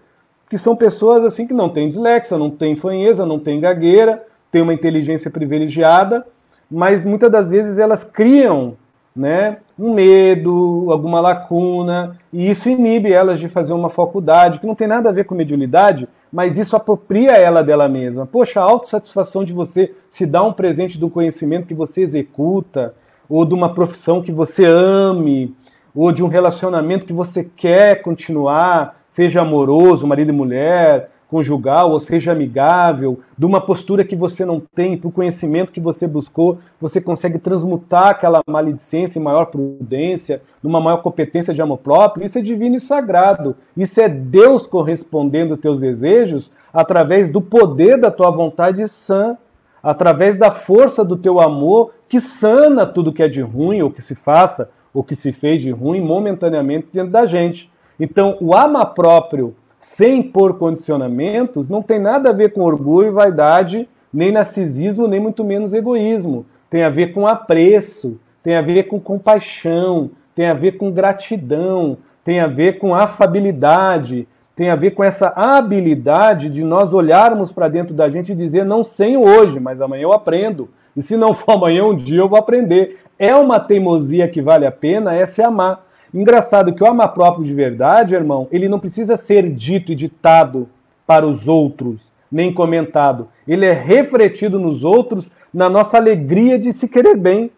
A: que são pessoas assim que não têm dislexia, não têm fanheza, não têm gagueira, têm uma inteligência privilegiada, mas muitas das vezes elas criam, né, um medo, alguma lacuna, e isso inibe elas de fazer uma faculdade, que não tem nada a ver com mediunidade, mas isso apropria ela dela mesma. Poxa, a autossatisfação de você se dar um presente do conhecimento que você executa, ou de uma profissão que você ame, ou de um relacionamento que você quer continuar, seja amoroso, marido e mulher, conjugal, ou seja amigável, de uma postura que você não tem, para o conhecimento que você buscou, você consegue transmutar aquela maledicência em maior prudência, numa maior competência de amor próprio. Isso é divino e sagrado. Isso é Deus correspondendo aos teus desejos através do poder da tua vontade sã, através da força do teu amor que sana tudo que é de ruim ou que se faça, o que se fez de ruim momentaneamente dentro da gente. Então, o amar próprio, sem pôr condicionamentos, não tem nada a ver com orgulho, vaidade, nem narcisismo, nem muito menos egoísmo. Tem a ver com apreço, tem a ver com compaixão, tem a ver com gratidão, tem a ver com afabilidade, tem a ver com essa habilidade de nós olharmos para dentro da gente e dizer, não sei hoje, mas amanhã eu aprendo. E se não for amanhã, um dia eu vou aprender. É uma teimosia que vale a pena, essa é amar. Engraçado que o amar próprio de verdade, irmão, ele não precisa ser dito e ditado para os outros, nem comentado. Ele é refletido nos outros na nossa alegria de se querer bem,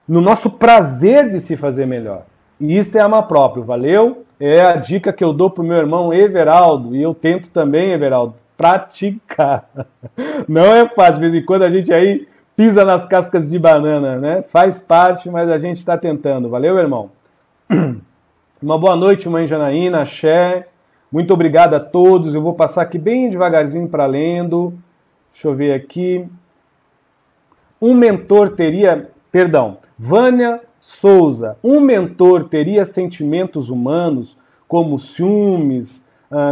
A: no nosso prazer de se fazer melhor. E isso é amar próprio, valeu? É a dica que eu dou pro meu irmão Everaldo, e eu tento também, Everaldo, praticar. Não é fácil, de vez em quando a gente aí pisa nas cascas de banana, né? Faz parte, mas a gente está tentando. Valeu, irmão? Uma boa noite, mãe Janaína, axé. Muito obrigado a todos. Eu vou passar aqui bem devagarzinho para lendo. Deixa eu ver aqui. Um mentor teria... Perdão. Vânia Souza. Um mentor teria sentimentos humanos como ciúmes,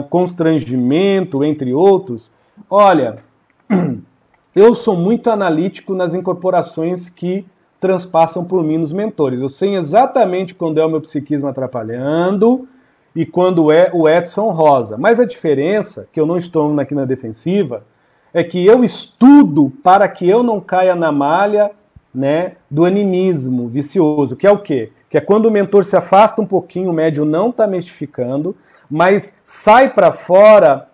A: constrangimento, entre outros? Olha, eu sou muito analítico nas incorporações que transpassam por mim nos mentores. Eu sei exatamente quando é o meu psiquismo atrapalhando e quando é o Edson Rosa. Mas a diferença, que eu não estou aqui na defensiva, é que eu estudo para que eu não caia na malha, né, do animismo vicioso, que é o quê? Que é quando o mentor se afasta um pouquinho, o médium não está mistificando, mas sai para fora,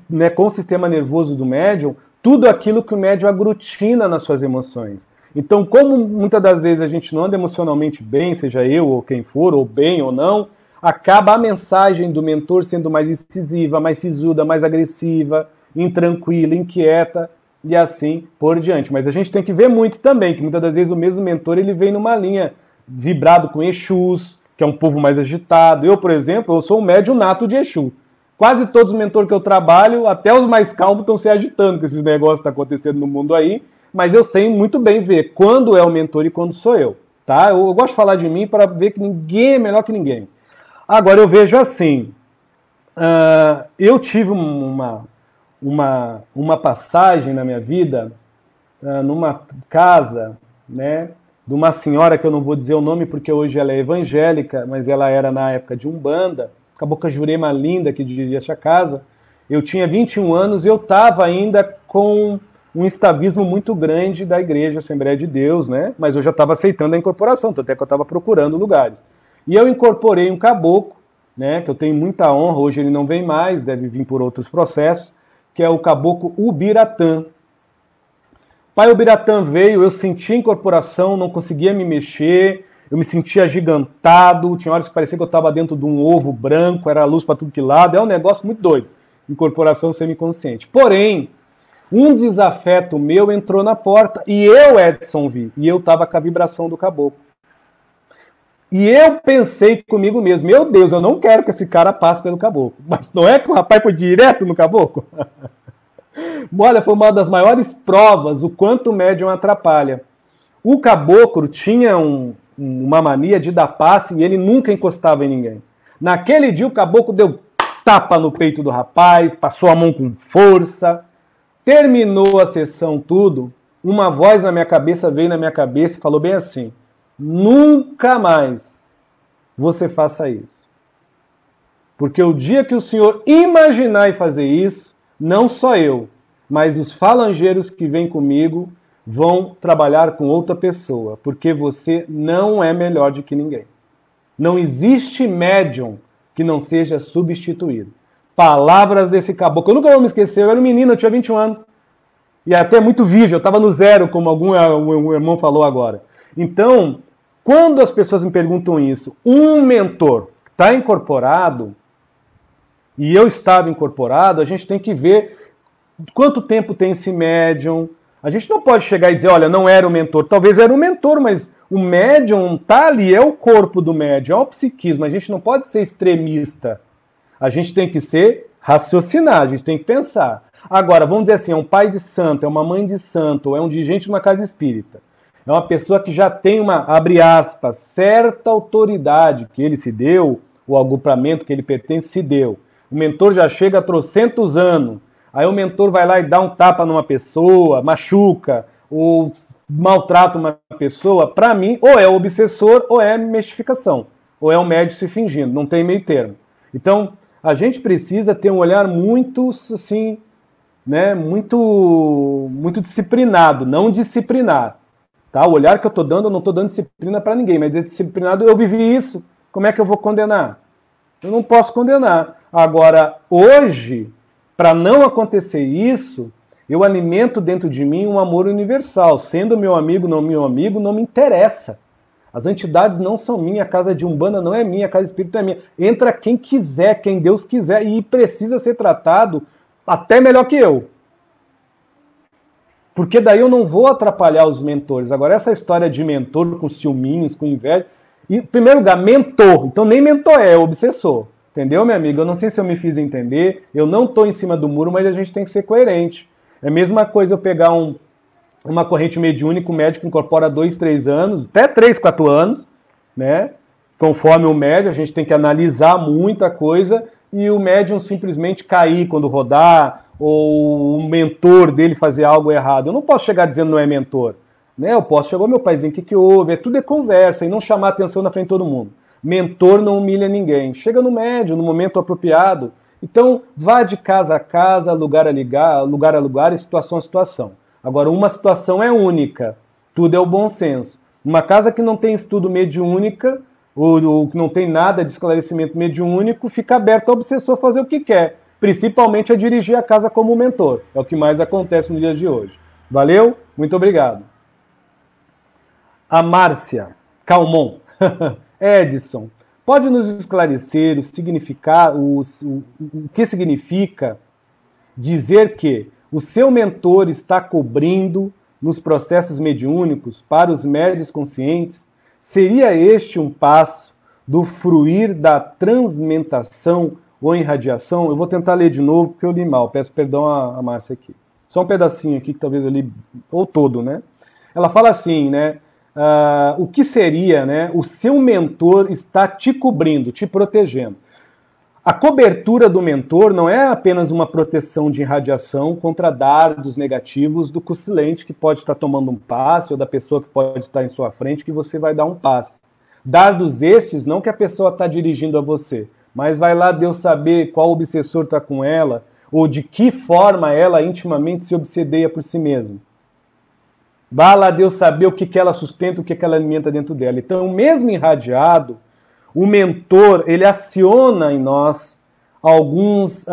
A: né, com o sistema nervoso do médium, tudo aquilo que o médium aglutina nas suas emoções. Então, como muitas das vezes a gente não anda emocionalmente bem, seja eu ou quem for, ou bem ou não, acaba a mensagem do mentor sendo mais incisiva, mais sisuda, mais agressiva, intranquila, inquieta, e assim por diante. Mas a gente tem que ver muito também, que muitas das vezes o mesmo mentor ele vem numa linha vibrado com Exus, que é um povo mais agitado. Eu, por exemplo, eu sou um médium nato de Exu. Quase todos os mentores que eu trabalho, até os mais calmos, estão se agitando com esses negócios que estão acontecendo no mundo aí, mas eu sei muito bem ver quando é o mentor e quando sou eu. Tá? Eu gosto de falar de mim para ver que ninguém é melhor que ninguém. Agora, eu vejo assim, eu tive uma passagem na minha vida, numa casa, né, de uma senhora que eu não vou dizer o nome porque hoje ela é evangélica, mas ela era na época de Umbanda, Cabocla Jurema linda que dirigia essa casa. Eu tinha 21 anos e eu estava ainda com um estavismo muito grande da Igreja Assembleia de Deus, né, mas eu já estava aceitando a incorporação, tanto é que eu estava procurando lugares. E eu incorporei um caboclo, né, que eu tenho muita honra, hoje ele não vem mais, deve vir por outros processos, que é o caboclo Ubiratã. Pai Ubiratã veio, eu senti a incorporação, não conseguia me mexer, eu me sentia agigantado, tinha horas que parecia que eu estava dentro de um ovo branco, era luz para tudo que lado, é um negócio muito doido, incorporação semiconsciente. Porém, um desafeto meu entrou na porta, e eu, Edson, vi, e eu estava com a vibração do caboclo. E eu pensei comigo mesmo, meu Deus, eu não quero que esse cara passe pelo caboclo. Mas não é que o rapaz foi direto no caboclo? Olha, foi uma das maiores provas o quanto o médium atrapalha. O caboclo tinha uma mania de dar passe e ele nunca encostava em ninguém. Naquele dia o caboclo deu tapa no peito do rapaz, passou a mão com força. Terminou a sessão tudo, uma voz na minha cabeça veio na minha cabeça e falou bem assim: nunca mais você faça isso. Porque o dia que o senhor imaginar e fazer isso, não só eu, mas os falangeiros que vêm comigo vão trabalhar com outra pessoa, porque você não é melhor do que ninguém. Não existe médium que não seja substituído. Palavras desse caboclo. Eu nunca vou me esquecer, eu era um menino, eu tinha 21 anos. E até muito virgem, eu estava no zero, como um irmão falou agora. Então, quando as pessoas me perguntam isso, um mentor está incorporado, e eu estava incorporado, a gente tem que ver quanto tempo tem esse médium. A gente não pode chegar e dizer, olha, não era o mentor. Talvez era o mentor, mas o médium está ali, é o corpo do médium, é o psiquismo. A gente não pode ser extremista. A gente tem que raciocinar, a gente tem que pensar. Agora, vamos dizer assim, é um pai de santo, é uma mãe de santo, é um dirigente de uma casa espírita. É uma pessoa que já tem uma, abre aspas, certa autoridade que ele se deu, o agrupamento que ele pertence se deu. O mentor já chega a trocentos anos. Aí o mentor vai lá e dá um tapa numa pessoa, machuca, ou maltrata uma pessoa. Para mim, ou é obsessor ou é mistificação. Ou é um médium se fingindo. Não tem meio termo. Então, a gente precisa ter um olhar muito, assim, né, muito disciplinado, não disciplinar. Tá? O olhar que eu estou dando, eu não estou dando disciplina para ninguém, mas disciplinado, eu vivi isso. Como é que eu vou condenar? Eu não posso condenar. Agora, hoje, para não acontecer isso, eu alimento dentro de mim um amor universal. Sendo meu amigo, não me interessa. As entidades não são minhas, a casa de Umbanda não é minha, a casa espírita é minha. Entra quem quiser, quem Deus quiser, e precisa ser tratado até melhor que eu. Porque daí eu não vou atrapalhar os mentores. Agora, essa história de mentor com ciúminhos, com inveja... E, em primeiro lugar, mentor. Então nem mentor é obsessor. Entendeu, minha amiga? Eu não sei se eu me fiz entender. Eu não estou em cima do muro, mas a gente tem que ser coerente. É a mesma coisa eu pegar uma corrente mediúnica, o médico incorpora 2, 3 anos, até 3, 4 anos, né? Conforme o médium, a gente tem que analisar muita coisa e o médium simplesmente cair quando rodar, ou o mentor dele fazer algo errado. Eu não posso chegar dizendo não é mentor. Né? Eu posso chegar, meu paizinho, o que houve? Tudo é conversa e não chamar atenção na frente de todo mundo. Mentor não humilha ninguém. Chega no médium, no momento apropriado. Então, vá de casa a casa, lugar a lugar e situação a situação. Agora, uma situação é única. Tudo é o bom senso. Uma casa que não tem estudo mediúnica, ou que não tem nada de esclarecimento mediúnico, fica aberto ao obsessor fazer o que quer. Principalmente a dirigir a casa como mentor. É o que mais acontece no dia de hoje. Valeu? Muito obrigado. A Márcia Calmon. Edson, pode nos esclarecer o que significa dizer que o seu mentor está cobrindo nos processos mediúnicos para os médiuns conscientes? Seria este um passo do fruir da transmentação ou irradiação? Eu vou tentar ler de novo porque eu li mal. Peço perdão a Márcia aqui. Só um pedacinho aqui que talvez eu li, ou todo, né? Ela fala assim, né? O que seria, né? O seu mentor está te cobrindo, te protegendo. A cobertura do mentor não é apenas uma proteção de irradiação contra dardos negativos do cucilente que pode estar tomando um passe ou da pessoa que pode estar em sua frente que você vai dar um passe. Dardos estes não que a pessoa está dirigindo a você, mas vai lá Deus saber qual obsessor está com ela ou de que forma ela intimamente se obsedeia por si mesma. Vá lá Deus saber o que ela sustenta, o que ela alimenta dentro dela. Então, mesmo irradiado, o mentor, ele aciona em nós alguns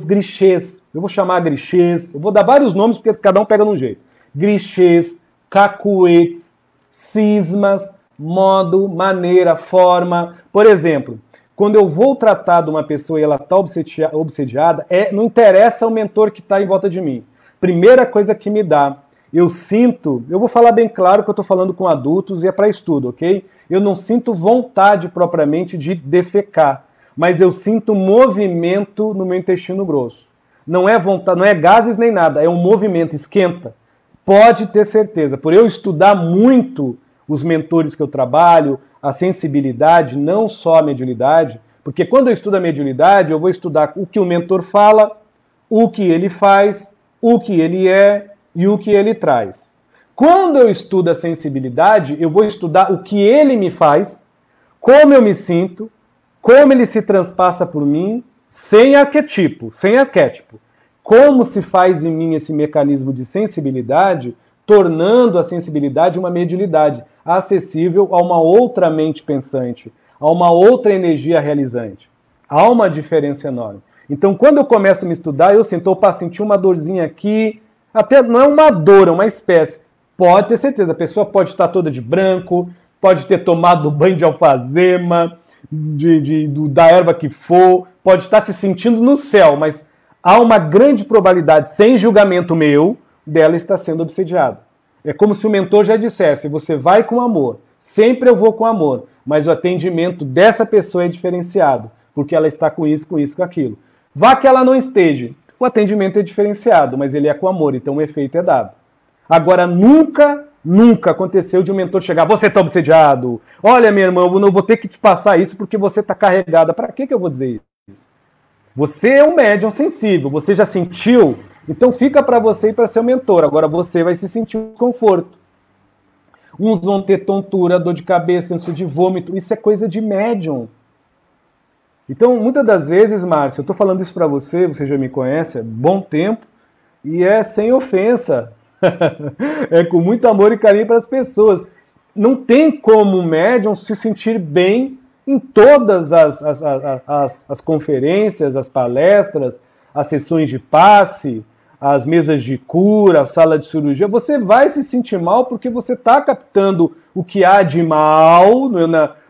A: grichês. Eu vou chamar grichês, eu vou dar vários nomes porque cada um pega num jeito. Grichês, cacuetes, cismas, modo, maneira, forma. Por exemplo, quando eu vou tratar de uma pessoa e ela está obsediada, não interessa o mentor que está em volta de mim. Primeira coisa que me dá, eu sinto, eu vou falar bem claro que eu estou falando com adultos e é para estudo, ok? Eu não sinto vontade propriamente de defecar, mas eu sinto movimento no meu intestino grosso. Não é vontade, não é gases nem nada, é um movimento, esquenta. Pode ter certeza. Por eu estudar muito os mentores que eu trabalho, a sensibilidade, não só a mediunidade, porque quando eu estudo a mediunidade, eu vou estudar o que o mentor fala, o que ele faz, o que ele é e o que ele traz. Quando eu estudo a sensibilidade, eu vou estudar o que ele me faz, como eu me sinto, como ele se transpassa por mim, sem arquétipo. Como se faz em mim esse mecanismo de sensibilidade, tornando a sensibilidade uma mediunidade acessível a uma outra mente pensante, a uma outra energia realizante. Há uma diferença enorme. Então, quando eu começo a me estudar, eu sinto, opa, senti uma dorzinha aqui, até não é uma dor, é uma espécie. Pode ter certeza, a pessoa pode estar toda de branco, pode ter tomado banho de alfazema, da erva que for, pode estar se sentindo no céu, mas há uma grande probabilidade, sem julgamento meu, dela estar sendo obsediada. É como se o mentor já dissesse, você vai com amor, sempre eu vou com amor, mas o atendimento dessa pessoa é diferenciado, porque ela está com isso, com aquilo. Vá que ela não esteja, o atendimento é diferenciado, mas ele é com amor, então o efeito é dado. Agora, nunca Nunca aconteceu de um mentor chegar, você está obsediado, olha minha irmã, eu não vou ter que te passar isso porque você está carregada. Para que eu vou dizer isso? Você é um médium sensível, você já sentiu, então fica para você e para seu mentor. Agora você vai se sentir um conforto. Uns vão ter tontura, dor de cabeça, senso de vômito, isso é coisa de médium. Então, muitas das vezes, Márcio, eu estou falando isso para você, você já me conhece há bom tempo, e é sem ofensa. É com muito amor e carinho para as pessoas. Não tem como o médium se sentir bem em todas as conferências, as palestras, as sessões de passe, as mesas de cura, a sala de cirurgia. Você vai se sentir mal porque você está captando o que há de mal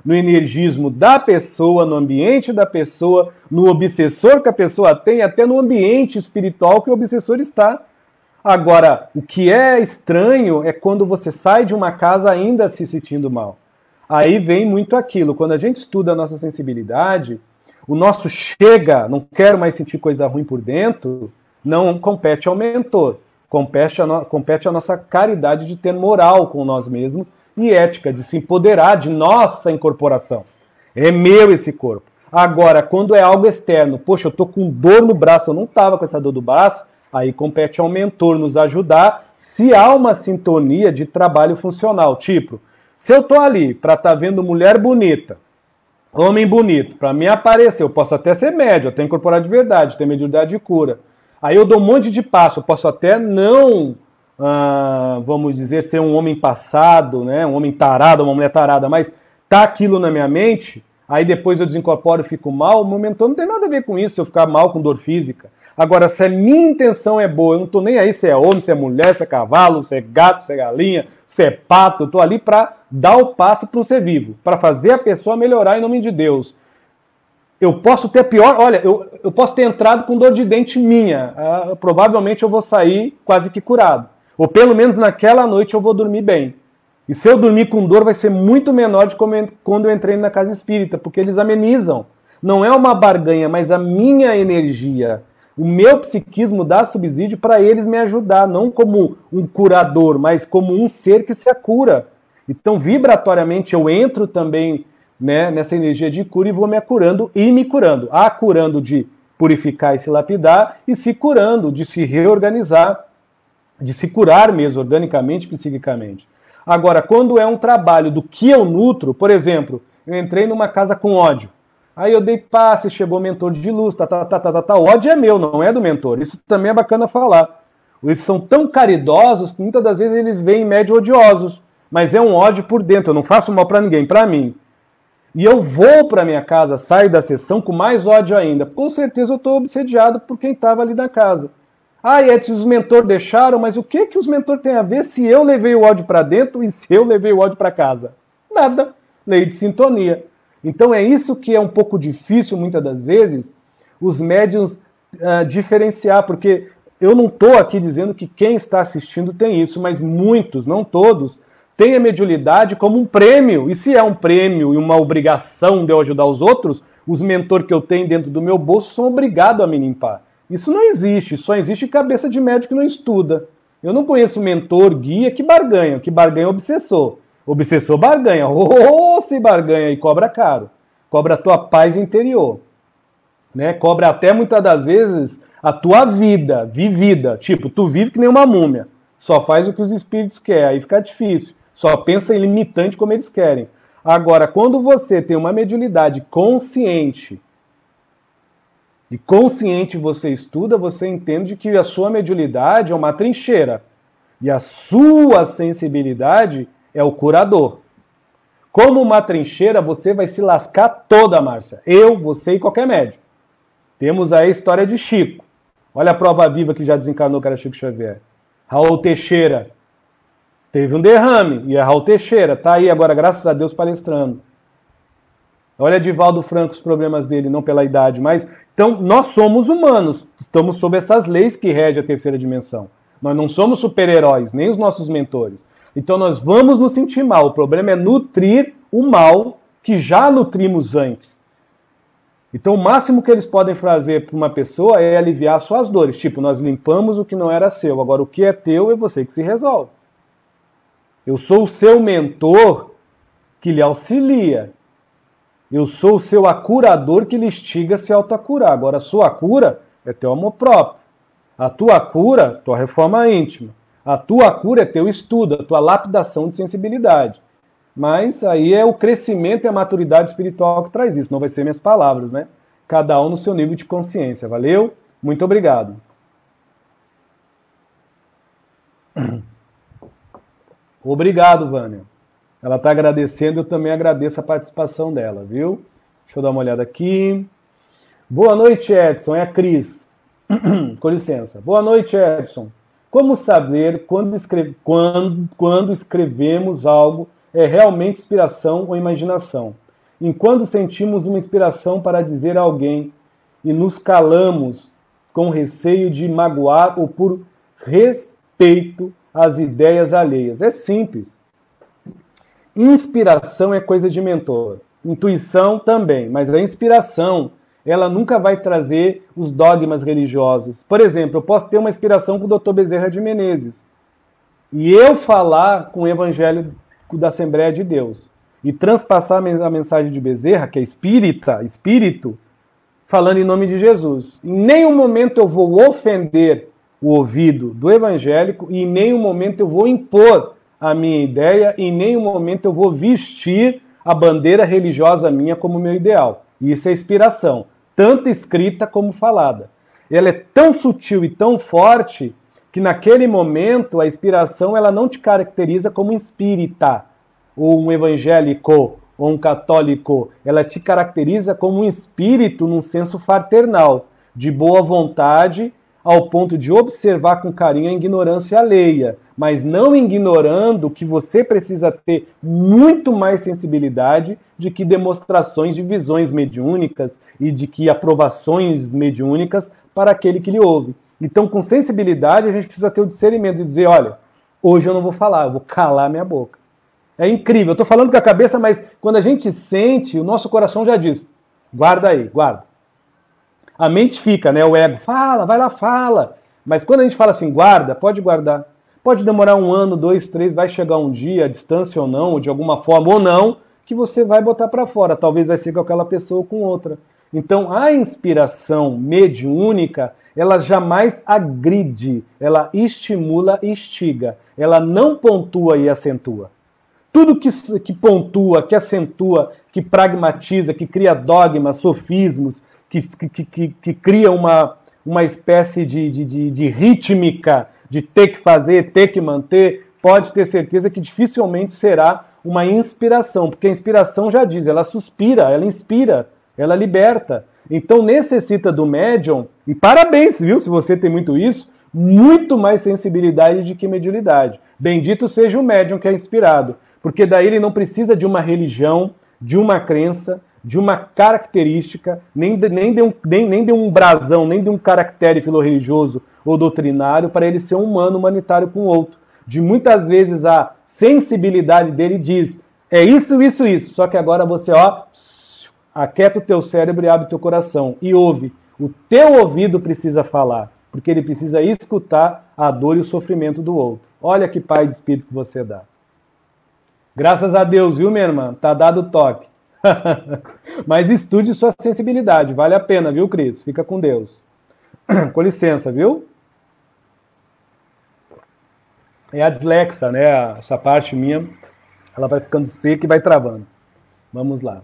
A: no energismo da pessoa, no ambiente da pessoa, no obsessor que a pessoa tem, até no ambiente espiritual que o obsessor está. Agora, o que é estranho é quando você sai de uma casa ainda se sentindo mal. Aí vem muito aquilo, quando a gente estuda a nossa sensibilidade, o nosso chega, não quero mais sentir coisa ruim por dentro, não compete ao mentor, compete a nossa caridade de ter moral com nós mesmos e ética, de se empoderar de nossa incorporação. É meu esse corpo. Agora, quando é algo externo, poxa, eu tô com dor no braço, eu não estava com essa dor do braço, aí compete ao mentor nos ajudar se há uma sintonia de trabalho funcional. Tipo, se eu tô ali para estar vendo mulher bonita, homem bonito, para mim aparecer, eu posso até ser médio, até incorporar de verdade, ter mediunidade de cura. Aí eu dou um monte de passo, eu posso até não, vamos dizer, ser um homem passado, né, um homem tarado, uma mulher tarada, mas tá aquilo na minha mente, aí depois eu desincorporo e fico mal, o mentor não tem nada a ver com isso, se eu ficar mal com dor física. Agora, se a minha intenção é boa, eu não tô nem aí se é homem, se é mulher, se é cavalo, se é gato, se é galinha, se é pato, eu tô ali para dar o passe para um ser vivo, para fazer a pessoa melhorar em nome de Deus. Eu posso ter pior, olha, eu posso ter entrado com dor de dente minha, provavelmente eu vou sair quase que curado. Ou pelo menos naquela noite eu vou dormir bem. E se eu dormir com dor vai ser muito menor de quando eu entrei na casa espírita, porque eles amenizam. Não é uma barganha, mas a minha energia, o meu psiquismo dá subsídio para eles me ajudar, não como um curador, mas como um ser que se cura. Então, vibratoriamente, eu entro também, né, nessa energia de cura e vou me curando e me curando. Curando de purificar e se lapidar, e se curando de se reorganizar, de se curar mesmo, organicamente, psiquicamente. Agora, quando é um trabalho do que eu nutro, por exemplo, eu entrei numa casa com ódio, aí eu dei passe, chegou o mentor de luz, o ódio é meu, não é do mentor. Isso também é bacana falar. Eles são tão caridosos que muitas das vezes eles veem médio odiosos, mas é um ódio por dentro, eu não faço mal para ninguém, para mim. E eu vou para minha casa, saio da sessão com mais ódio ainda. Com certeza eu estou obsediado por quem estava ali na casa. Edson, os mentores deixaram, mas o que os mentores têm a ver se eu levei o ódio para dentro e se eu levei o ódio para casa? Nada. Lei de sintonia. Então é isso que é um pouco difícil, muitas das vezes, os médiuns diferenciar, porque eu não estou aqui dizendo que quem está assistindo tem isso, mas muitos, não todos, têm a mediunidade como um prêmio. E se é um prêmio e uma obrigação de eu ajudar os outros, os mentores que eu tenho dentro do meu bolso são obrigados a me limpar. Isso não existe, só existe cabeça de médico que não estuda. Eu não conheço mentor, guia que barganha é obsessor. Obsessor barganha, se barganha e cobra caro. Cobra a tua paz interior. Né? Cobra até muitas das vezes a tua vida, vivida. Tipo, tu vive que nem uma múmia. Só faz o que os espíritos querem, aí fica difícil. Só pensa em limitante como eles querem. Agora, quando você tem uma mediunidade consciente, e consciente você estuda, você entende que a sua mediunidade é uma trincheira. E a sua sensibilidade é o curador. Como uma trincheira, você vai se lascar toda, Márcia. Eu, você e qualquer médium. Temos aí a história de Chico. Olha a prova viva que já desencarnou, que era Chico Xavier. Raul Teixeira. Teve um derrame, e é Raul Teixeira. Está aí agora, graças a Deus, palestrando. Olha Divaldo Franco, os problemas dele, não pela idade, mas... Então, nós somos humanos. Estamos sob essas leis que regem a terceira dimensão. Nós não somos super-heróis, nem os nossos mentores. Então, nós vamos nos sentir mal. O problema é nutrir o mal que já nutrimos antes. Então, o máximo que eles podem fazer para uma pessoa é aliviar suas dores. Tipo, nós limpamos o que não era seu. Agora, o que é teu é você que se resolve. Eu sou o seu mentor que lhe auxilia. Eu sou o seu acurador que lhe instiga a se autoacurar. Agora, a sua cura é teu amor próprio. A tua cura, tua reforma íntima. A tua cura é teu estudo, a tua lapidação de sensibilidade. Mas aí é o crescimento e a maturidade espiritual que traz isso. Não vai ser minhas palavras, né? Cada um no seu nível de consciência. Valeu? Muito obrigado. Obrigado, Vânia. Ela está agradecendo, eu também agradeço a participação dela, viu? Deixa eu dar uma olhada aqui. Boa noite, Edson. É a Cris. Com licença. Boa noite, Edson. Como saber quando escrevemos algo é realmente inspiração ou imaginação? E quando sentimos uma inspiração para dizer a alguém e nos calamos com receio de magoar ou por respeito às ideias alheias? É simples. Inspiração é coisa de mentor. Intuição também, mas a inspiração, ela nunca vai trazer os dogmas religiosos. Por exemplo, eu posso ter uma inspiração com o Dr. Bezerra de Menezes e eu falar com o Evangelho da Assembleia de Deus e transpassar a mensagem de Bezerra, que é espírito, falando em nome de Jesus. Em nenhum momento eu vou ofender o ouvido do evangélico e em nenhum momento eu vou impor a minha ideia e em nenhum momento eu vou vestir a bandeira religiosa minha como meu ideal. Isso é inspiração, tanto escrita como falada. Ela é tão sutil e tão forte que naquele momento a inspiração ela não te caracteriza como espírita, ou um evangélico, ou um católico. Ela te caracteriza como um espírito num senso fraternal, de boa vontade, ao ponto de observar com carinho a ignorância alheia, mas não ignorando que você precisa ter muito mais sensibilidade de que demonstrações de visões mediúnicas e de que aprovações mediúnicas para aquele que lhe ouve. Então, com sensibilidade, a gente precisa ter o discernimento de dizer, olha, hoje eu não vou falar, eu vou calar minha boca. É incrível, eu estou falando com a cabeça, mas quando a gente sente, o nosso coração já diz, guarda aí, guarda. A mente fica, né? O ego fala, vai lá, fala. Mas quando a gente fala assim, guarda, pode guardar. Pode demorar 1 ano, 2, 3, vai chegar um dia, a distância ou não, ou de alguma forma ou não, que você vai botar para fora. Talvez vai ser com aquela pessoa ou com outra. Então, a inspiração mediúnica, ela jamais agride, ela estimula e instiga. Ela não pontua e acentua. Tudo que pontua, que acentua, que pragmatiza, que cria dogmas, sofismos, que cria uma espécie de rítmica, de ter que fazer, ter que manter, pode ter certeza que dificilmente será uma inspiração, porque a inspiração já diz, ela suspira, ela inspira, ela liberta. Então necessita do médium, e parabéns, viu, se você tem muito isso, muito mais sensibilidade do que mediunidade. Bendito seja o médium que é inspirado, porque daí ele não precisa de uma religião, de uma crença, de uma característica, nem de um brasão, nem de um caractere filorreligioso ou doutrinário para ele ser um humano humanitário com o outro. De muitas vezes a sensibilidade dele diz, é isso, isso, isso, só que agora você, aquieta o teu cérebro e abre o teu coração e ouve. O teu ouvido precisa falar, porque ele precisa escutar a dor e o sofrimento do outro. Olha que paz de espírito que você dá. Graças a Deus, viu, minha irmã? Tá dado o toque. Mas estude sua sensibilidade, vale a pena, viu, Cris? Fica com Deus. Com licença, viu? É a dislexia, né? Essa parte minha, ela vai ficando seca e vai travando. Vamos lá.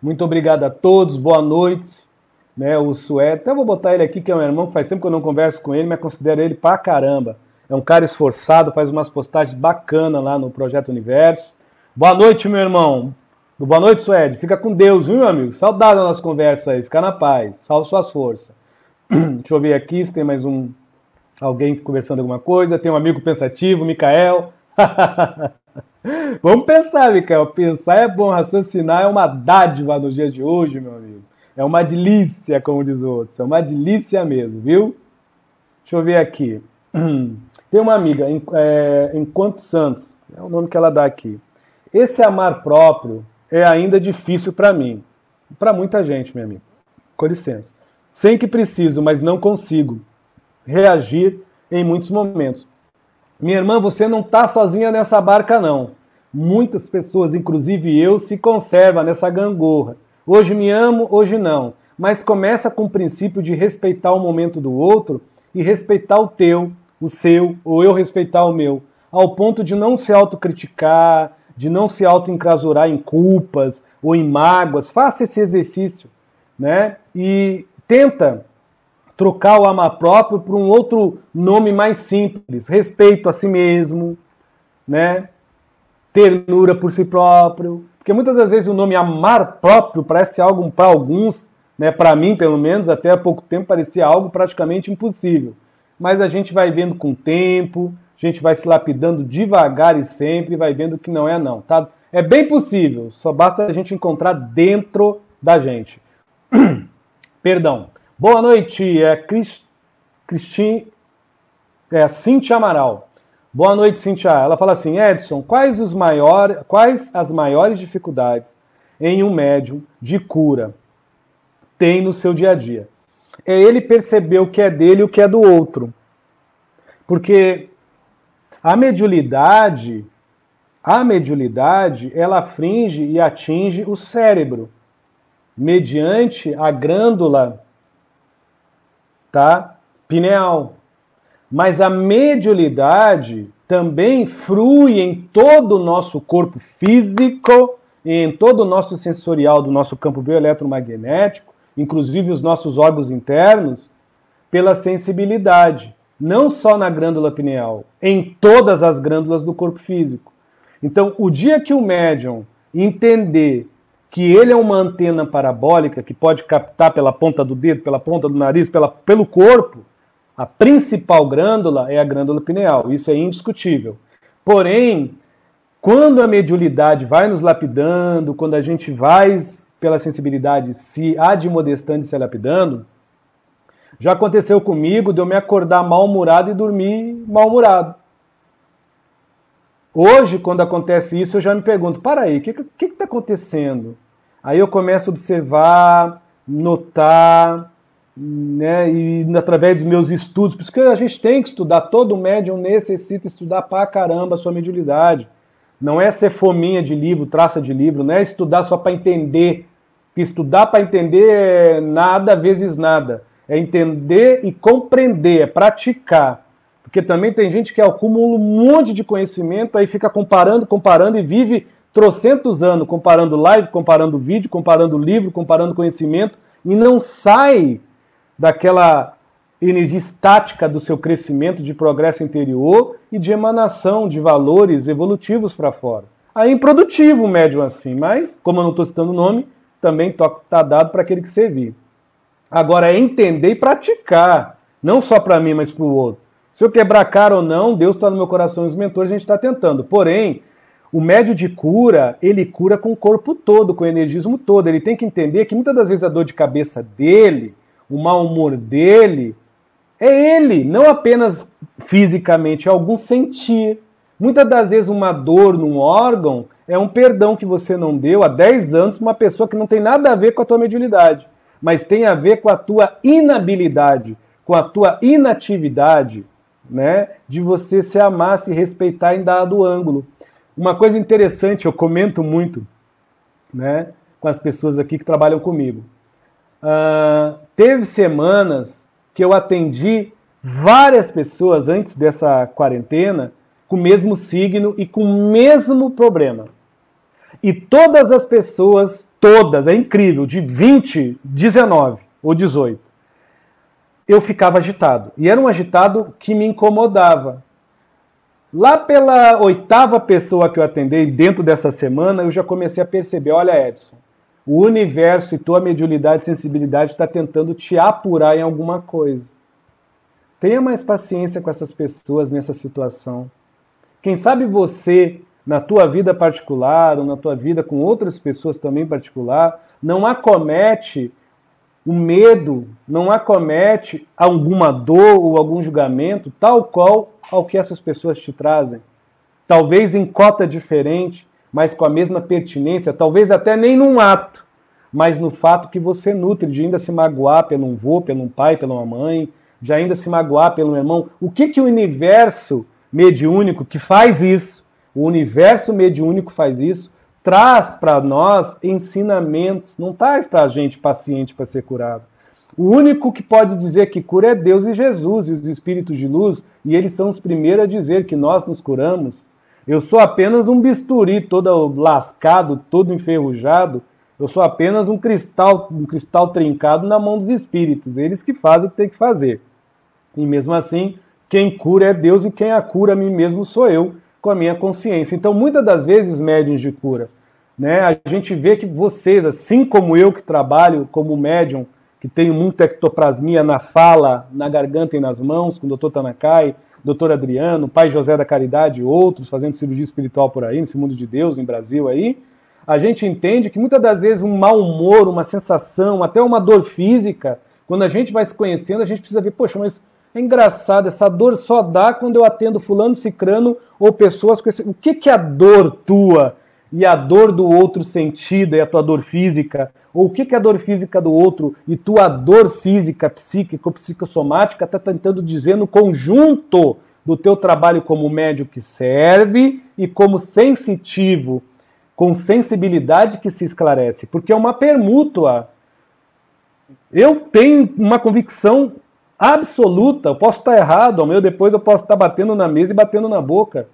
A: Muito obrigado a todos, boa noite. Né, o Sué, até vou botar ele aqui, que é um irmão que faz tempo que eu não converso com ele, mas considero ele pra caramba. É um cara esforçado, faz umas postagens bacanas lá no Projeto Universo. Boa noite, meu irmão. Boa noite, Suede. Fica com Deus, viu, meu amigo? Saudade da nossa conversa aí. Fica na paz. Salve suas forças. Deixa eu ver aqui se tem mais alguém conversando alguma coisa. Tem um amigo pensativo, Micael. Vamos pensar, Micael. Pensar é bom, raciocinar é uma dádiva nos dias de hoje, meu amigo. É uma delícia, como diz o outro. É uma delícia mesmo, viu? Deixa eu ver aqui. Tem uma amiga, Enquanto Santos, é o nome que ela dá aqui. Esse amar próprio é ainda difícil para mim. Para muita gente, meu amigo. Com licença. Sei que preciso, mas não consigo reagir em muitos momentos. Minha irmã, você não está sozinha nessa barca, não. Muitas pessoas, inclusive eu, se conservam nessa gangorra. Hoje me amo, hoje não. Mas começa com o princípio de respeitar o momento do outro e respeitar o teu, o seu, ou eu respeitar o meu. Ao ponto de não se autocriticar, de não se autoencrasurar em culpas ou em mágoas. Faça esse exercício, né? E tenta trocar o amor próprio por um outro nome mais simples. Respeito a si mesmo, né? Ternura por si próprio. Porque muitas das vezes o nome amar próprio parece algo para alguns, né? Para mim, pelo menos, até há pouco tempo parecia algo praticamente impossível. Mas a gente vai vendo com o tempo, a gente vai se lapidando devagar e sempre, vai vendo que não é não, tá? É bem possível, só basta a gente encontrar dentro da gente. Perdão. Boa noite, Cíntia Amaral. Boa noite, Cíntia. Ela fala assim, Edson, quais as maiores dificuldades em um médium de cura tem no seu dia a dia? É ele perceber o que é dele e o que é do outro. Porque a mediunidade, ela aflige e atinge o cérebro, mediante a glândula, tá, pineal. Mas a mediunidade também flui em todo o nosso corpo físico e em todo o nosso sensorial do nosso campo bioeletromagnético, inclusive os nossos órgãos internos, pela sensibilidade. Não só na glândula pineal, em todas as glândulas do corpo físico. Então, o dia que o médium entender que ele é uma antena parabólica que pode captar pela ponta do dedo, pela ponta do nariz, pelo corpo, a principal glândula é a glândula pineal. Isso é indiscutível. Porém, quando a mediunidade vai nos lapidando, quando a gente vai, pela sensibilidade, se admoestando e se lapidando, já aconteceu comigo de eu me acordar mal-humorado e dormir mal-humorado. Hoje, quando acontece isso, eu já me pergunto, para aí, o que está acontecendo? Aí eu começo a observar, notar, né, e através dos meus estudos, por isso que a gente tem que estudar, todo médium necessita estudar pra caramba a sua mediunidade. Não é ser fominha de livro, traça de livro, não é estudar só para entender. Estudar para entender é nada vezes nada. É entender e compreender, é praticar. Porque também tem gente que acumula um monte de conhecimento, aí fica comparando e vive trocentos anos comparando live, comparando vídeo, comparando livro, comparando conhecimento, e não sai daquela energia estática do seu crescimento de progresso interior e de emanação de valores evolutivos para fora. Aí improdutivo o médium assim, mas, como eu não estou citando o nome, também está dado para aquele que servir. Agora é entender e praticar, não só para mim, mas para o outro. Se eu quebrar a cara ou não, Deus está no meu coração e os mentores, a gente está tentando. Porém, o médium de cura, ele cura com o corpo todo, com o energismo todo. Ele tem que entender que muitas das vezes a dor de cabeça dele, o mau humor dele, é ele, não apenas fisicamente, é algum sentir. Muitas das vezes uma dor num órgão é um perdão que você não deu há 10 anos para uma pessoa que não tem nada a ver com a tua mediunidade, mas tem a ver com a tua inabilidade, com a tua inatividade, né, de você se amar, se respeitar em dado ângulo. Uma coisa interessante, eu comento muito, né, com as pessoas aqui que trabalham comigo. Teve semanas que eu atendi várias pessoas antes dessa quarentena com o mesmo signo e com o mesmo problema. E todas as pessoas, todas, é incrível, de 20, 19 ou 18, eu ficava agitado. E era um agitado que me incomodava. Lá pela 8ª pessoa que eu atendi, dentro dessa semana, eu já comecei a perceber, olha, Edson, o universo e tua mediunidade e sensibilidade está tentando te apurar em alguma coisa. Tenha mais paciência com essas pessoas nessa situação. Quem sabe você, na tua vida particular, ou na tua vida com outras pessoas também particular, não acomete o medo, não acomete alguma dor ou algum julgamento, tal qual ao que essas pessoas te trazem. Talvez em cota diferente, mas com a mesma pertinência, talvez até nem num ato, mas no fato que você nutre de ainda se magoar pelo avô, pelo pai, pela mãe, de ainda se magoar pelo irmão. O que o universo mediúnico que faz isso, o universo mediúnico faz isso, traz para nós ensinamentos, não traz para a gente paciente para ser curado. O único que pode dizer que cura é Deus e Jesus e os espíritos de luz, e eles são os primeiros a dizer que nós nos curamos. Eu sou apenas um bisturi todo lascado, todo enferrujado, eu sou apenas um cristal trincado na mão dos espíritos, eles que fazem o que tem que fazer. E mesmo assim, quem cura é Deus e quem a cura a mim mesmo sou eu, com a minha consciência. Então, muitas das vezes, médiuns de cura, né, a gente vê que vocês, assim como eu que trabalho como médium, que tenho muita ectoplasmia na fala, na garganta e nas mãos, com o Dr. Tanakai, Dr. Adriano, Pai José da Caridade e outros, fazendo cirurgia espiritual por aí, nesse mundo de Deus, em Brasil aí, a gente entende que muitas das vezes um mau humor, uma sensação, até uma dor física, quando a gente vai se conhecendo, a gente precisa ver, poxa, mas é engraçado, essa dor só dá quando eu atendo fulano, cicrano ou pessoas com esse... O que é a dor tua e a dor do outro sentida e a tua dor física? Ou o que é a dor física do outro e tua dor física, psíquica ou psicossomática está tentando dizer no conjunto do teu trabalho como médium que serve e como sensitivo, com sensibilidade que se esclarece, porque é uma permútua. Eu tenho uma convicção absoluta, eu posso estar errado, amanhã depois eu posso estar batendo na mesa e batendo na boca,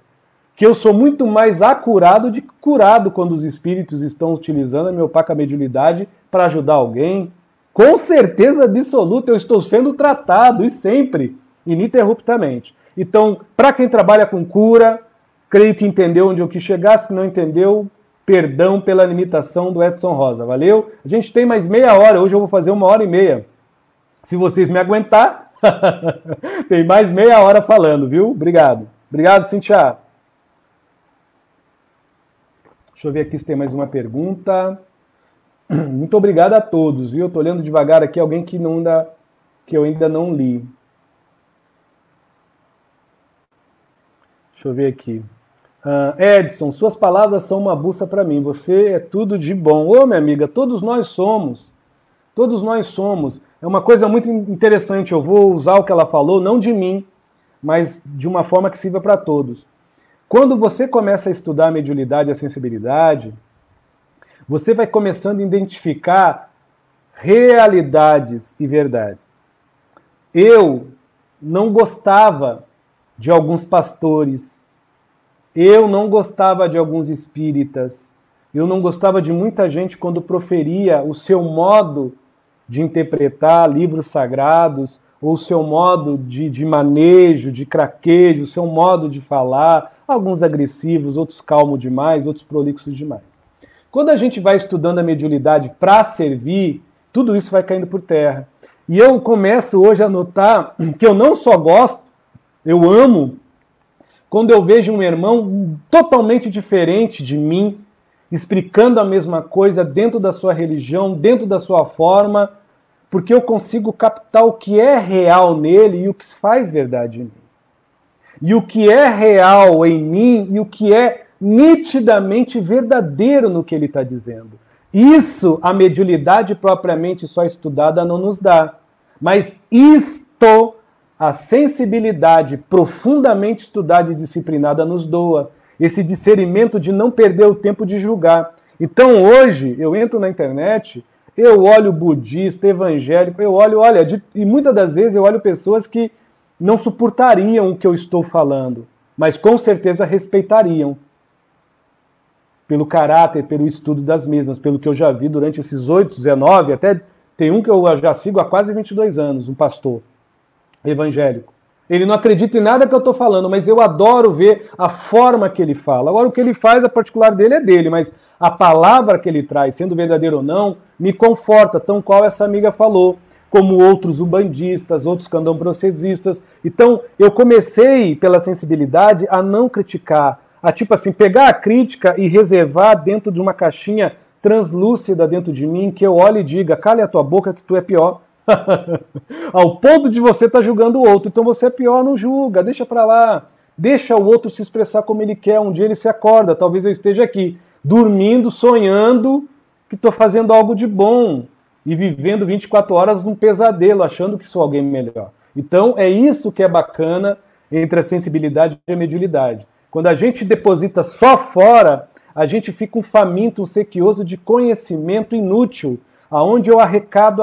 A: que eu sou muito mais acurado do que curado quando os espíritos estão utilizando a minha opaca mediunidade para ajudar alguém. Com certeza absoluta eu estou sendo tratado, e sempre, ininterruptamente. Então, para quem trabalha com cura, creio que entendeu onde eu quis chegar, se não entendeu, perdão pela limitação do Edson Rosa, valeu? A gente tem mais meia hora, hoje eu vou fazer 1h30. Se vocês me aguentar, tem mais meia hora falando, viu? Obrigado. Obrigado, Cintia. Deixa eu ver aqui se tem mais uma pergunta. Muito obrigado a todos, viu? Eu estou olhando devagar aqui, alguém que eu ainda não li. Deixa eu ver aqui. Edson, suas palavras são uma buça para mim. Você é tudo de bom. Ô, minha amiga, todos nós somos. Todos nós somos. É uma coisa muito interessante. Eu vou usar o que ela falou, não de mim, mas de uma forma que sirva para todos. Quando você começa a estudar a mediunidade e a sensibilidade, você vai começando a identificar realidades e verdades. Eu não gostava de alguns pastores, eu não gostava de alguns espíritas, eu não gostava de muita gente quando proferia o seu modo de interpretar livros sagrados, ou o seu modo de manejo, de craquejo, o seu modo de falar, alguns agressivos, outros calmos demais, outros prolixos demais. Quando a gente vai estudando a mediunidade para servir, tudo isso vai caindo por terra. E eu começo hoje a notar que eu não só gosto, eu amo, quando eu vejo um irmão totalmente diferente de mim, explicando a mesma coisa dentro da sua religião, dentro da sua forma, porque eu consigo captar o que é real nele e o que faz verdade em mim. E o que é real em mim e o que é nitidamente verdadeiro no que ele está dizendo. Isso a mediunidade propriamente só estudada não nos dá. Mas isto a sensibilidade profundamente estudada e disciplinada nos doa. Esse discernimento de não perder o tempo de julgar. Então hoje eu entro na internet, eu olho budista, evangélico, eu olho, e muitas das vezes eu olho pessoas que não suportariam o que eu estou falando, mas com certeza respeitariam. Pelo caráter, pelo estudo das mesmas, pelo que eu já vi durante esses 8, 19, até tem um que eu já sigo há quase 22 anos, um pastor evangélico. Ele não acredita em nada que eu estou falando, mas eu adoro ver a forma que ele fala. Agora, o que ele faz, a particular dele é dele, mas a palavra que ele traz, sendo verdadeira ou não, me conforta, tão qual essa amiga falou, como outros umbandistas, outros candomblessistas. Então, eu comecei, pela sensibilidade, a não criticar, a tipo assim, pegar a crítica e reservar dentro de uma caixinha translúcida dentro de mim, que eu olhe e diga, cale a tua boca que tu é pior. Ao ponto de você estar julgando o outro. Então você é pior, não julga, deixa pra lá. Deixa o outro se expressar como ele quer. Um dia ele se acorda, talvez eu esteja aqui, dormindo, sonhando que estou fazendo algo de bom e vivendo 24 horas num pesadelo, achando que sou alguém melhor. Então é isso que é bacana, entre a sensibilidade e a mediunidade. Quando a gente deposita só fora, a gente fica um faminto, um sequioso de conhecimento inútil, aonde eu arrecado,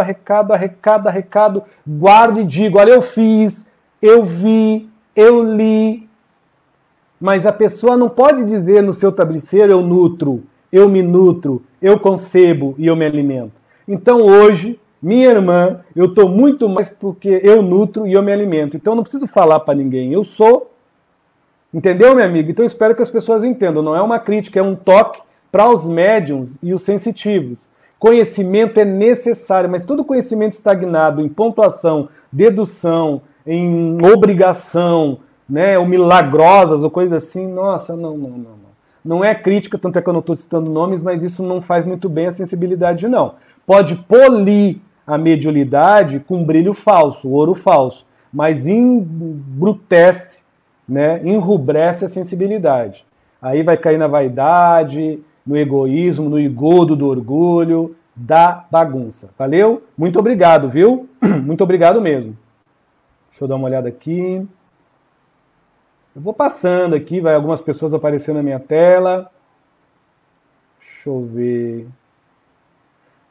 A: guardo e digo, olha, eu fiz, eu vi, eu li. Mas a pessoa não pode dizer no seu travesseiro, eu nutro, eu me nutro, eu concebo e eu me alimento. Então hoje, minha irmã, eu estou muito mais porque eu nutro e eu me alimento. Então eu não preciso falar para ninguém, eu sou. Entendeu, minha amiga? Então eu espero que as pessoas entendam. Não é uma crítica, é um toque para os médiums e os sensitivos. Conhecimento é necessário, mas todo conhecimento estagnado em pontuação, dedução, em obrigação, né, ou milagrosas ou coisas assim, nossa, não. Não é crítica, tanto é que eu não estou citando nomes, mas isso não faz muito bem a sensibilidade, não. Pode polir a mediunidade com brilho falso, ouro falso, mas embrutece, né, enrubrece a sensibilidade. Aí vai cair na vaidade, no egoísmo, no engodo do orgulho, da bagunça. Valeu? Muito obrigado, viu? Muito obrigado mesmo. Deixa eu dar uma olhada aqui. Eu vou passando aqui, vai algumas pessoas aparecendo na minha tela. Deixa eu ver.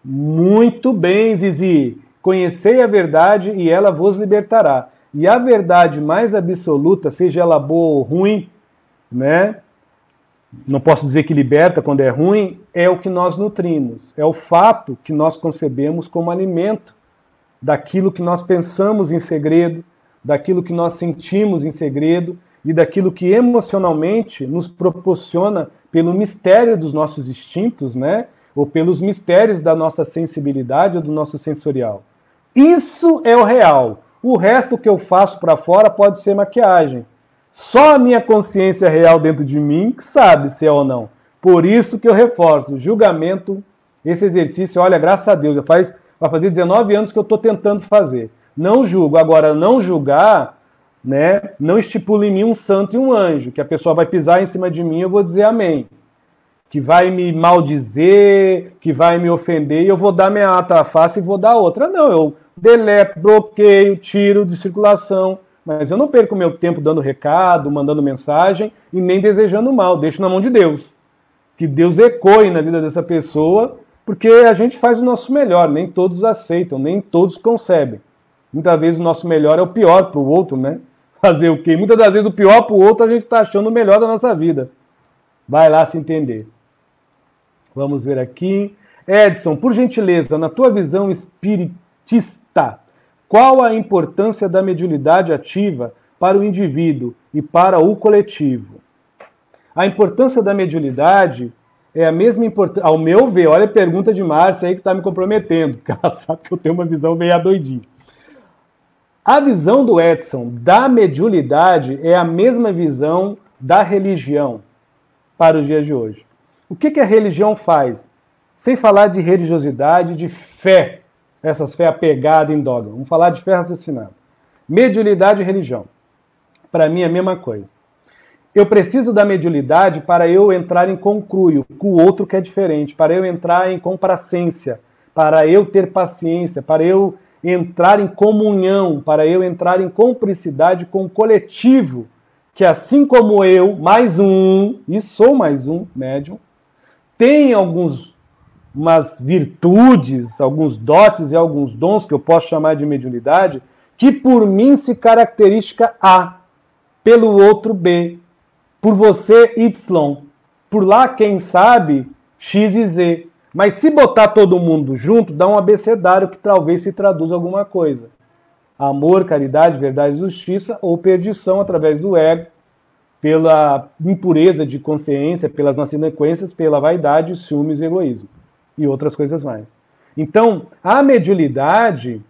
A: Muito bem, Zizi. Conhecei a verdade e ela vos libertará. E a verdade mais absoluta, seja ela boa ou ruim, né? Não posso dizer que liberta quando é ruim, é o que nós nutrimos. É o fato que nós concebemos como alimento daquilo que nós pensamos em segredo, daquilo que nós sentimos em segredo e daquilo que emocionalmente nos proporciona pelo mistério dos nossos instintos, né? Ou pelos mistérios da nossa sensibilidade ou do nosso sensorial. Isso é o real. O resto que eu faço para fora pode ser maquiagem. Só a minha consciência real dentro de mim que sabe se é ou não. Por isso que eu reforço, julgamento, esse exercício, olha, graças a Deus, vai fazer 19 anos que eu estou tentando fazer. Não julgo. Agora, não julgar, né, não estipula em mim um santo e um anjo, que a pessoa vai pisar em cima de mim e eu vou dizer amém. Que vai me maldizer, que vai me ofender e eu vou dar minha ata à face e vou dar outra. Não, eu deleto, bloqueio, tiro de circulação. Mas eu não perco meu tempo dando recado, mandando mensagem e nem desejando mal. Deixo na mão de Deus. Que Deus ecoe na vida dessa pessoa, porque a gente faz o nosso melhor. Nem todos aceitam, nem todos concebem. Muitas vezes o nosso melhor é o pior para o outro, né? Fazer o quê? Muitas das vezes o pior para o outro a gente está achando o melhor da nossa vida. Vai lá se entender. Vamos ver aqui. Edson, por gentileza, na tua visão espiritista, qual a importância da mediunidade ativa para o indivíduo e para o coletivo? A importância da mediunidade é a mesma importância, ao meu ver, olha a pergunta de Márcia aí que está me comprometendo, porque ela sabe que eu tenho uma visão meio doidinha. A visão do Edson da mediunidade é a mesma visão da religião para os dias de hoje. O que a religião faz? Sem falar de religiosidade, de fé, essas fé apegada em dogma. Vamos falar de fé raciocinada. Mediunidade e religião. Para mim é a mesma coisa. Eu preciso da mediunidade para eu entrar em concruio com o outro que é diferente, para eu entrar em complacência, para eu ter paciência, para eu entrar em comunhão, para eu entrar em cumplicidade com o coletivo, que assim como eu, mais um, e sou mais um médium, tem umas virtudes, alguns dotes e alguns dons que eu posso chamar de mediunidade, que por mim se caracteriza A, pelo outro B, por você Y, por lá quem sabe X e Z. Mas se botar todo mundo junto, dá um abecedário que talvez se traduza alguma coisa. Amor, caridade, verdade e justiça, ou perdição através do ego, pela impureza de consciência, pelas nossas inequências, pela vaidade, ciúmes e egoísmo. E outras coisas mais. Então, a mediunidade,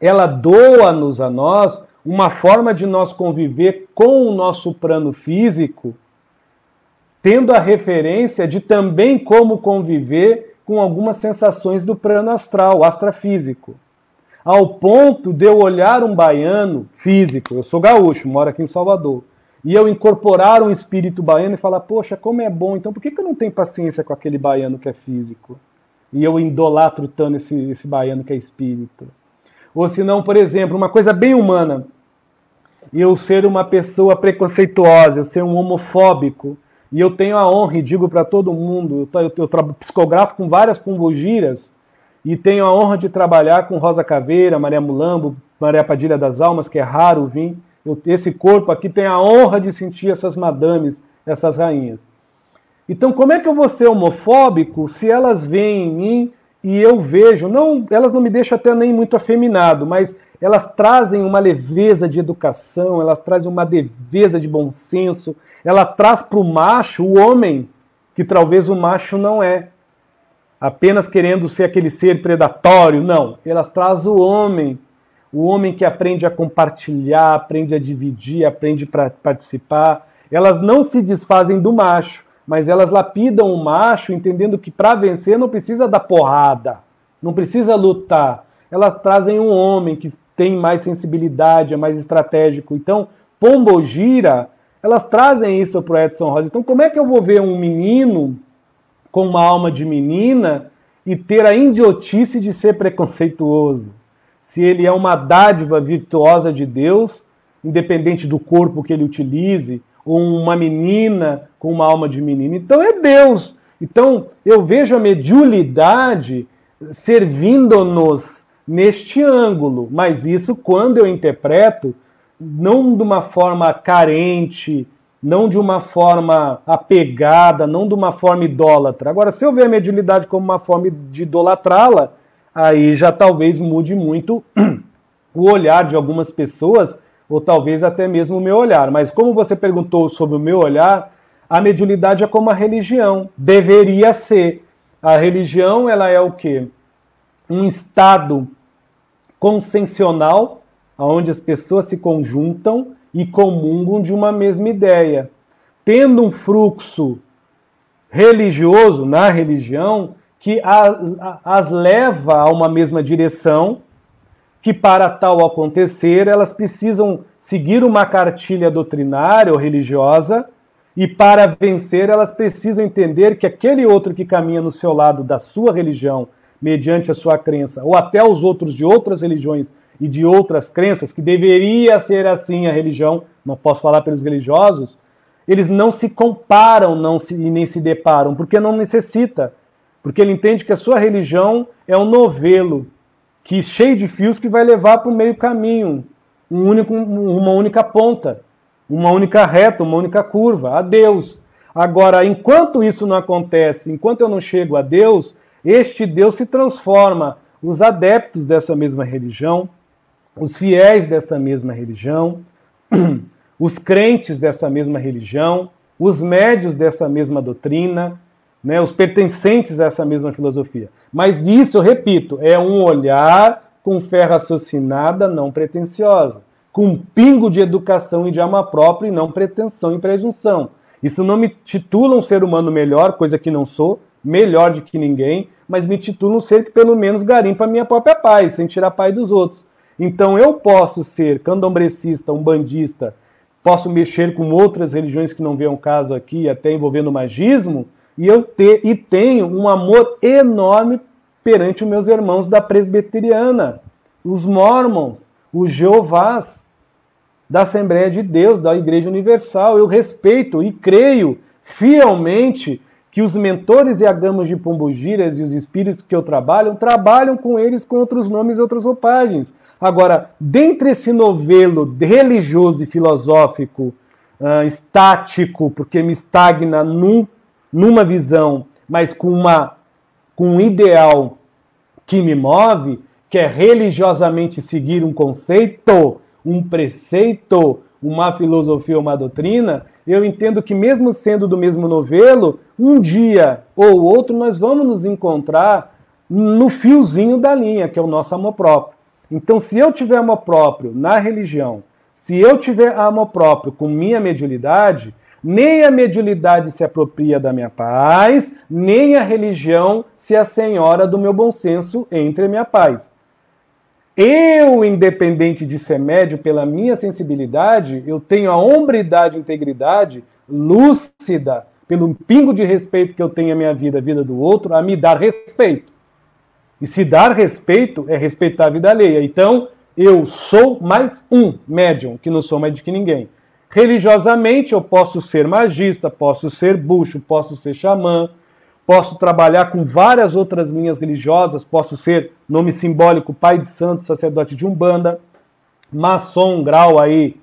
A: ela doa-nos a nós uma forma de nós conviver com o nosso plano físico, tendo a referência de também como conviver com algumas sensações do plano astral, astrafísico. Ao ponto de eu olhar um baiano físico, eu sou gaúcho, moro aqui em Salvador, e eu incorporar um espírito baiano e falar, poxa, como é bom, então por que eu não tenho paciência com aquele baiano que é físico? E eu idolatro tanto esse baiano que é espírito. Ou se não, por exemplo, uma coisa bem humana. eu ser uma pessoa preconceituosa, eu ser um homofóbico, e eu tenho a honra, e digo para todo mundo, eu psicografo com várias pombogiras, e tenho a honra de trabalhar com Rosa Caveira, Maria Mulambo, Maria Padilha das Almas, que é raro vir. Esse corpo aqui tem a honra de sentir essas madames, essas rainhas. Então, como é que eu vou ser homofóbico se elas veem em mim e eu vejo, não, elas não me deixam até nem muito afeminado, mas elas trazem uma leveza de educação, elas trazem uma leveza de bom senso, ela traz para o macho, o homem, que talvez o macho não é, apenas querendo ser aquele ser predatório, não, elas trazem o homem que aprende a compartilhar, aprende a dividir, aprende a participar, elas não se desfazem do macho, mas elas lapidam o macho, entendendo que para vencer não precisa dar porrada, não precisa lutar. Elas trazem um homem que tem mais sensibilidade, é mais estratégico. Então, pombogira, elas trazem isso para o Edson Rosa. Então, como é que eu vou ver um menino com uma alma de menina e ter a idiotice de ser preconceituoso? Se ele é uma dádiva virtuosa de Deus, independente do corpo que ele utilize, ou uma menina com uma alma de menina. Então é Deus. Então eu vejo a mediunidade servindo-nos neste ângulo, mas isso quando eu interpreto não de uma forma carente, não de uma forma apegada, não de uma forma idólatra. Agora, se eu ver a mediunidade como uma forma de idolatrá-la, aí já talvez mude muito o olhar de algumas pessoas, ou talvez até mesmo o meu olhar. Mas como você perguntou sobre o meu olhar, a mediunidade é como a religião. Deveria ser. A religião, ela é o quê? Um estado consciencial, onde as pessoas se conjuntam e comungam de uma mesma ideia. Tendo um fluxo religioso na religião que as leva a uma mesma direção, que para tal acontecer, elas precisam seguir uma cartilha doutrinária ou religiosa, e para vencer, elas precisam entender que aquele outro que caminha no seu lado da sua religião, mediante a sua crença, ou até os outros de outras religiões e de outras crenças, que deveria ser assim a religião, não posso falar pelos religiosos, eles não se comparam e nem se deparam, porque não necessita, porque ele entende que a sua religião é um novelo, que cheio de fios que vai levar para o meio caminho, uma única ponta, uma única reta, uma única curva, a Deus. Agora, enquanto isso não acontece, enquanto eu não chego a Deus, este Deus se transforma. Os adeptos dessa mesma religião, os fiéis dessa mesma religião, os crentes dessa mesma religião, os médios dessa mesma doutrina, né, os pertencentes a essa mesma filosofia. Mas isso, eu repito, é um olhar com fé raciocinada, não pretensiosa, com um pingo de educação e de amor próprio e não pretensão e presunção. Isso não me titula um ser humano melhor, coisa que não sou, melhor de que ninguém, mas me titula um ser que pelo menos garimpa a minha própria paz, sem tirar a paz dos outros. Então eu posso ser candombrecista, umbandista, posso mexer com outras religiões que não vêm ao caso aqui, até envolvendo magismo, e tenho um amor enorme perante os meus irmãos da presbiteriana, os mormons, os jeovás, da Assembleia de Deus, da Igreja Universal. Eu respeito e creio fielmente que os mentores e agamos de pombogiras e os espíritos que eu trabalham com eles com outros nomes e outras roupagens. Agora, dentre esse novelo religioso e filosófico, estático, porque me estagna numa visão, mas com um ideal que me move, que é religiosamente seguir um conceito, um preceito, uma filosofia, uma doutrina, eu entendo que mesmo sendo do mesmo novelo, um dia ou outro nós vamos nos encontrar no fiozinho da linha, que é o nosso amor próprio. Então, se eu tiver amor próprio na religião, se eu tiver amor próprio com minha mediunidade, nem a mediunidade se apropria da minha paz, nem a religião se assenhora do meu bom senso entre a minha paz. Eu, independente de ser médio, pela minha sensibilidade, eu tenho a hombridade e integridade lúcida, pelo pingo de respeito que eu tenho à minha vida, a vida do outro, a me dar respeito. E se dar respeito é respeitar a vida alheia. Então, Eu sou mais um médium, que não sou mais de que ninguém. Religiosamente, eu posso ser magista, posso ser buxo, posso ser xamã, posso trabalhar com várias outras linhas religiosas, posso ser, nome simbólico, pai de santo, sacerdote de Umbanda, maçom, grau aí,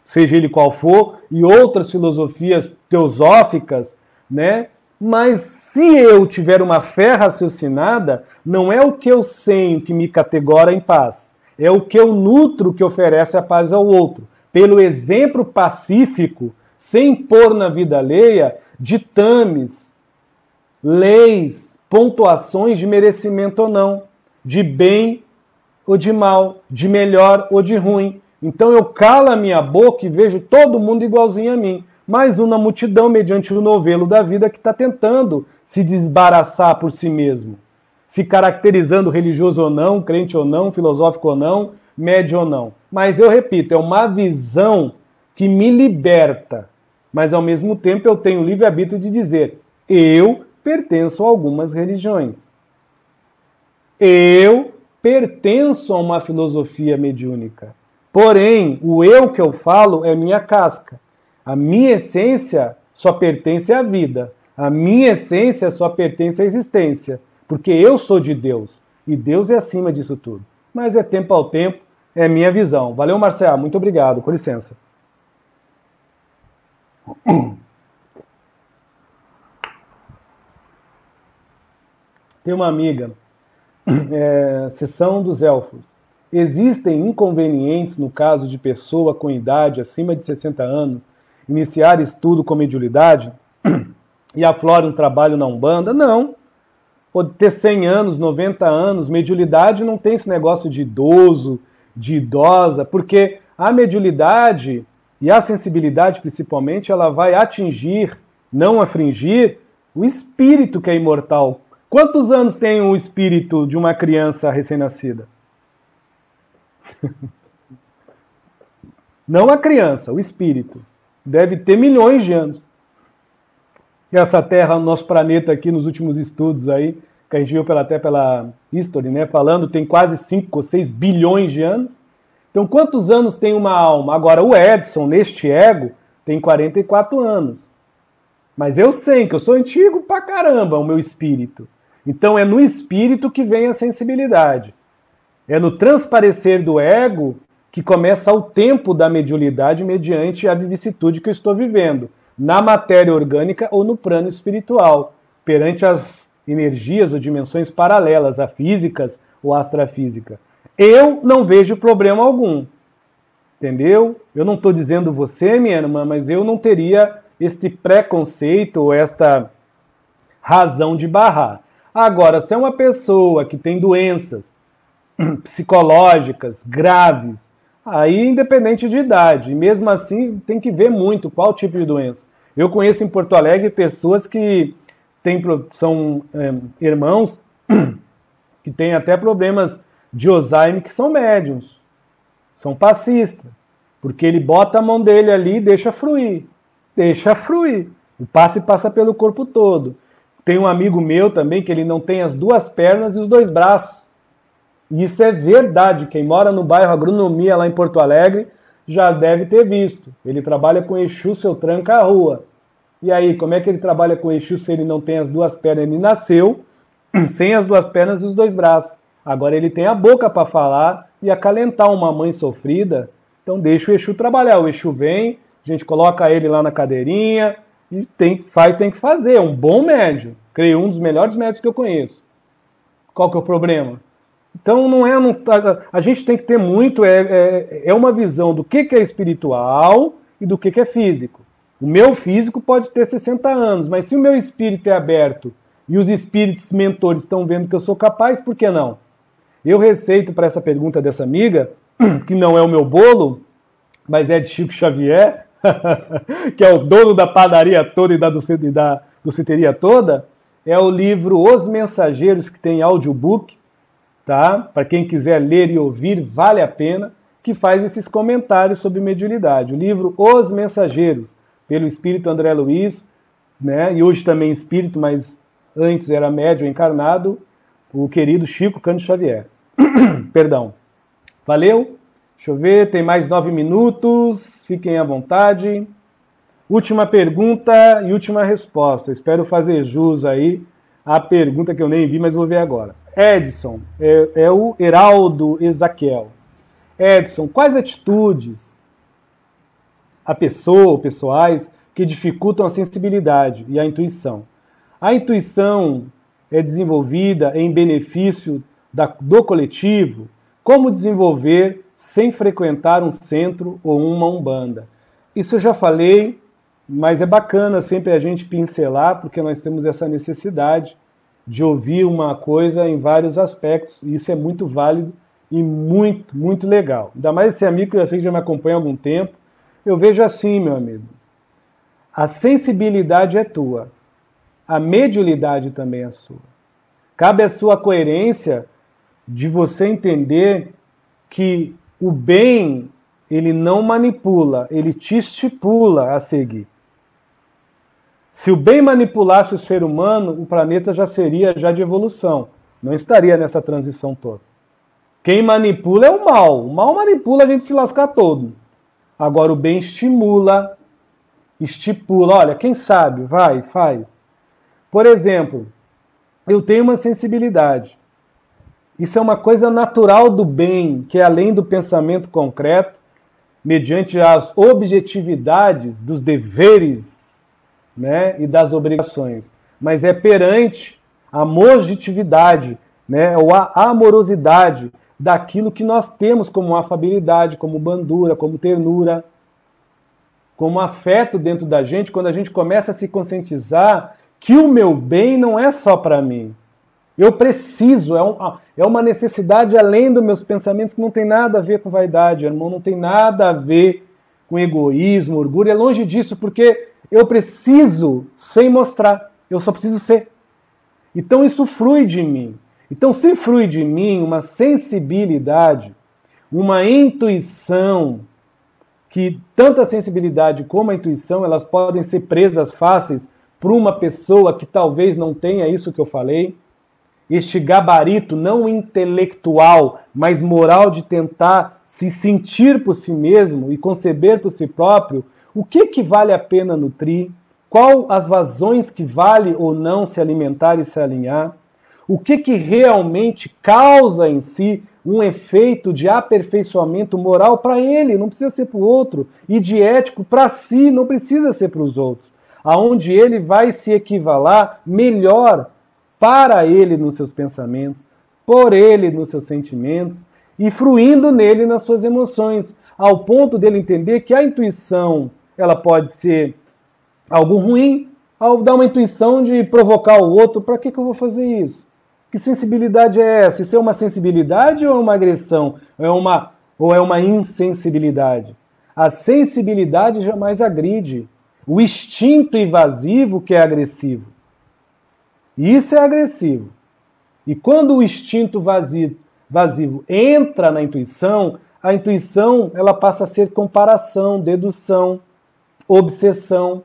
A: seja ele qual for, e outras filosofias teosóficas, né? Mas se eu tiver uma fé raciocinada, não é o que eu sei que me categora em paz, é o que eu nutro que oferece a paz ao outro, pelo exemplo pacífico, sem pôr na vida alheia ditames, leis, pontuações de merecimento ou não, de bem ou de mal, de melhor ou de ruim. Então eu calo a minha boca e vejo todo mundo igualzinho a mim. Mais uma multidão mediante o novelo da vida que está tentando se desembaraçar por si mesmo. Se caracterizando religioso ou não, crente ou não, filosófico ou não, médio ou não. Mas eu repito, é uma visão que me liberta. Mas ao mesmo tempo eu tenho o livre-arbítrio de dizer, eu pertenço a algumas religiões. Eu pertenço a uma filosofia mediúnica. Porém, o eu que eu falo é minha casca. A minha essência só pertence à vida. A minha essência só pertence à existência. Porque eu sou de Deus. E Deus é acima disso tudo. Mas é tempo ao tempo, é minha visão. Valeu, Marcelo. Muito obrigado. Com licença. Tem uma amiga, Sessão dos Elfos. Existem inconvenientes no caso de pessoa com idade acima de 60 anos iniciar estudo com mediunidade e aflora um trabalho na Umbanda? Não. Pode ter 100 anos, 90 anos, mediunidade não tem esse negócio de idoso, de idosa, porque a mediunidade e a sensibilidade principalmente, ela vai atingir, não afringir, o espírito que é imortal. Quantos anos tem o espírito de uma criança recém-nascida? Não a criança, o espírito. Deve ter milhões de anos. Essa Terra, nosso planeta aqui, nos últimos estudos aí, que a gente viu até pela History, né, falando, tem quase 5 ou 6 bilhões de anos. Então, quantos anos tem uma alma? Agora, o Edson, neste ego, tem 44 anos. Mas eu sei que eu sou antigo pra caramba, o meu espírito. Então, é no espírito que vem a sensibilidade. É no transparecer do ego que começa o tempo da mediunidade mediante a vicissitude que eu estou vivendo, na matéria orgânica ou no plano espiritual, perante as energias ou dimensões paralelas, a físicas ou astrafísica. Eu não vejo problema algum, entendeu? Eu não estou dizendo você, minha irmã, mas eu não teria este preconceito ou esta razão de barrar. Agora, se é uma pessoa que tem doenças psicológicas graves, aí independente de idade, e mesmo assim tem que ver muito qual tipo de doença. Eu conheço em Porto Alegre pessoas que são irmãos que têm até problemas de Alzheimer, que são médiums, são passistas, porque ele bota a mão dele ali e deixa fluir. O passe passa pelo corpo todo. Tem um amigo meu também que ele não tem as 2 pernas e os 2 braços. E isso é verdade. Quem mora no bairro Agronomia, lá em Porto Alegre, já deve ter visto. Ele trabalha com Exu, seu tranca a rua. E aí, como é que ele trabalha com Exu se ele não tem as 2 pernas? Ele nasceu sem as 2 pernas e os 2 braços. Agora ele tem a boca para falar e acalentar uma mãe sofrida. Então deixa o Exu trabalhar. O Exu vem, a gente coloca ele lá na cadeirinha e tem que fazer. É um bom médium. Creio, um dos melhores médios que eu conheço. Qual que é o problema? Então a gente tem que ter muito, uma visão do que é espiritual e do que é físico. O meu físico pode ter 60 anos, mas se o meu espírito é aberto e os espíritos mentores estão vendo que eu sou capaz, por que não? Eu receito para essa pergunta dessa amiga, que não é o meu bolo, mas é de Chico Xavier, que é o dono da padaria toda e da doceteria toda, é o livro Os Mensageiros, que tem audiobook, tá? Para quem quiser ler e ouvir, vale a pena, que faz esses comentários sobre mediunidade. O livro Os Mensageiros, pelo espírito André Luiz, né? E hoje também espírito, mas antes era médium encarnado, o querido Chico Cândido Xavier. Perdão. Valeu? Deixa eu ver, tem mais 9 minutos, fiquem à vontade. Última pergunta e última resposta. Espero fazer jus aí à pergunta que eu nem vi, mas vou ver agora. Edson, é o Heraldo Ezaquiel. Edson, quais atitudes a pessoa ou pessoais que dificultam a sensibilidade e a intuição? A intuição é desenvolvida em benefício do coletivo? Como desenvolver sem frequentar um centro ou uma umbanda? Isso eu já falei, mas é bacana sempre a gente pincelar, porque nós temos essa necessidade de ouvir uma coisa em vários aspectos, e isso é muito válido e muito, muito legal. Ainda mais esse amigo que eu sei que já me acompanha há algum tempo, eu vejo assim, meu amigo, a sensibilidade é tua, a mediunidade também é sua. Cabe a sua coerência de você entender que o bem, ele não manipula, ele te estipula a seguir. Se o bem manipulasse o ser humano, o planeta já seria de evolução. Não estaria nessa transição toda. Quem manipula é o mal. O mal manipula a gente se lascar todo. Agora o bem estimula, estipula. Olha, quem sabe, vai, faz. Por exemplo, eu tenho uma sensibilidade. Isso é uma coisa natural do bem, que é além do pensamento concreto, mediante as objetividades dos deveres, né, e das obrigações, mas é perante a mojitividade, né, ou a amorosidade daquilo que nós temos como afabilidade, como bandura, como ternura, como afeto dentro da gente, quando a gente começa a se conscientizar que o meu bem não é só para mim. Eu preciso, é uma necessidade além dos meus pensamentos, que não tem nada a ver com vaidade, irmão, não tem nada a ver com egoísmo, orgulho, é longe disso, porque eu preciso sem mostrar, eu só preciso ser. Então isso flui de mim. Então se flui de mim uma sensibilidade, uma intuição, que tanto a sensibilidade como a intuição, elas podem ser presas fáceis por uma pessoa que talvez não tenha isso que eu falei, este gabarito não intelectual, mas moral de tentar se sentir por si mesmo e conceber por si próprio, o que vale a pena nutrir? Qual as vazões que vale ou não se alimentar e se alinhar? O que realmente causa em si um efeito de aperfeiçoamento moral para ele, não precisa ser para o outro, e de ético para si, não precisa ser para os outros. Aonde ele vai se equivalar melhor para ele nos seus pensamentos, por ele nos seus sentimentos, e fruindo nele nas suas emoções, ao ponto dele entender que a intuição ela pode ser algo ruim, ao dar uma intuição de provocar o outro. Para que eu vou fazer isso? Que sensibilidade é essa? Isso é uma sensibilidade ou é uma agressão? Ou é uma insensibilidade? A sensibilidade jamais agride. O instinto invasivo que é agressivo. Isso é agressivo. E quando o instinto vazio entra na intuição, a intuição ela passa a ser comparação, dedução, obsessão,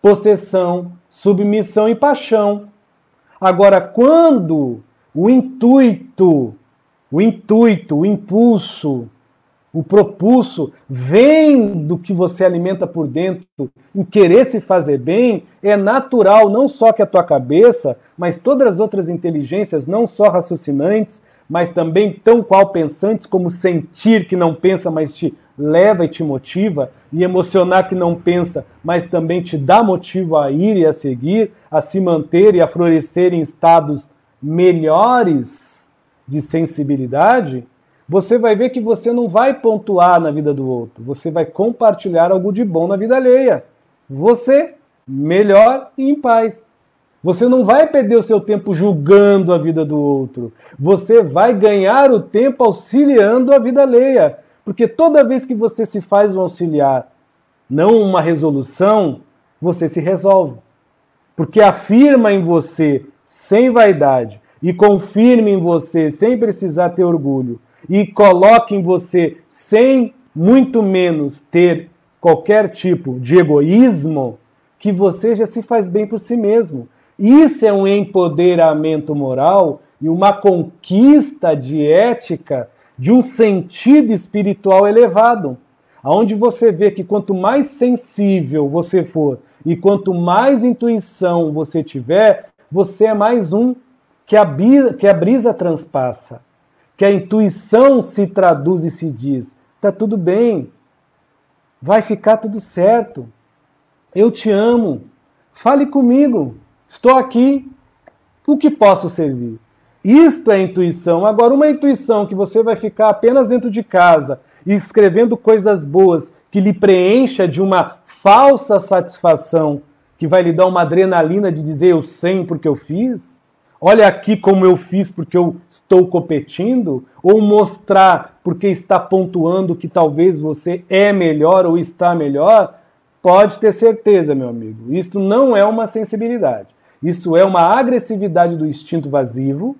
A: possessão, submissão e paixão. Agora, quando o intuito, o impulso, o propulso vem do que você alimenta por dentro, em querer se fazer bem, é natural não só que a tua cabeça, mas todas as outras inteligências, não só raciocinantes, mas também tão qual pensantes, como sentir que não pensa, mas te leva e te motiva, e emocionar que não pensa, mas também te dá motivo a ir e a seguir, a se manter e a florescer em estados melhores de sensibilidade, você vai ver que você não vai pontuar na vida do outro, você vai compartilhar algo de bom na vida alheia. Você, melhor e em paz. Você não vai perder o seu tempo julgando a vida do outro. Você vai ganhar o tempo auxiliando a vida alheia. Porque toda vez que você se faz um auxiliar, não uma resolução, você se resolve. Porque afirma em você, sem vaidade, e confirma em você, sem precisar ter orgulho, e coloca em você, sem muito menos ter qualquer tipo de egoísmo, que você já se faz bem por si mesmo. Isso é um empoderamento moral e uma conquista de ética de um sentido espiritual elevado, onde você vê que quanto mais sensível você for e quanto mais intuição você tiver, você é mais um que a brisa transpassa, que a intuição se traduz e se diz, tá tudo bem, vai ficar tudo certo, eu te amo, fale comigo, estou aqui, o que posso servir? Isto é intuição. Agora, uma intuição que você vai ficar apenas dentro de casa e escrevendo coisas boas que lhe preencha de uma falsa satisfação, que vai lhe dar uma adrenalina de dizer eu sei porque eu fiz, olha aqui como eu fiz porque eu estou competindo, ou mostrar porque está pontuando que talvez você é melhor ou está melhor, pode ter certeza, meu amigo, isso não é uma sensibilidade. Isso é uma agressividade do instinto vasivo,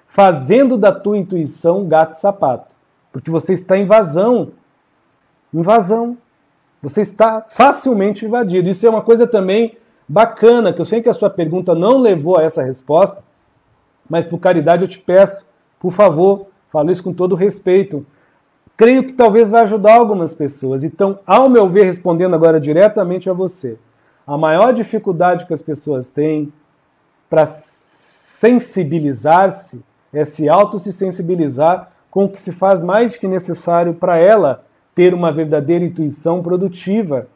A: fazendo da tua intuição gato-sapato. Porque você está em invasão. Você está facilmente invadido. Isso é uma coisa também bacana, que eu sei que a sua pergunta não levou a essa resposta, mas por caridade eu te peço, por favor, falo isso com todo respeito. Creio que talvez vai ajudar algumas pessoas. Então, ao meu ver, respondendo agora diretamente a você, a maior dificuldade que as pessoas têm para sensibilizar-se é se sensibilizar com o que se faz mais que necessário para ela ter uma verdadeira intuição produtiva.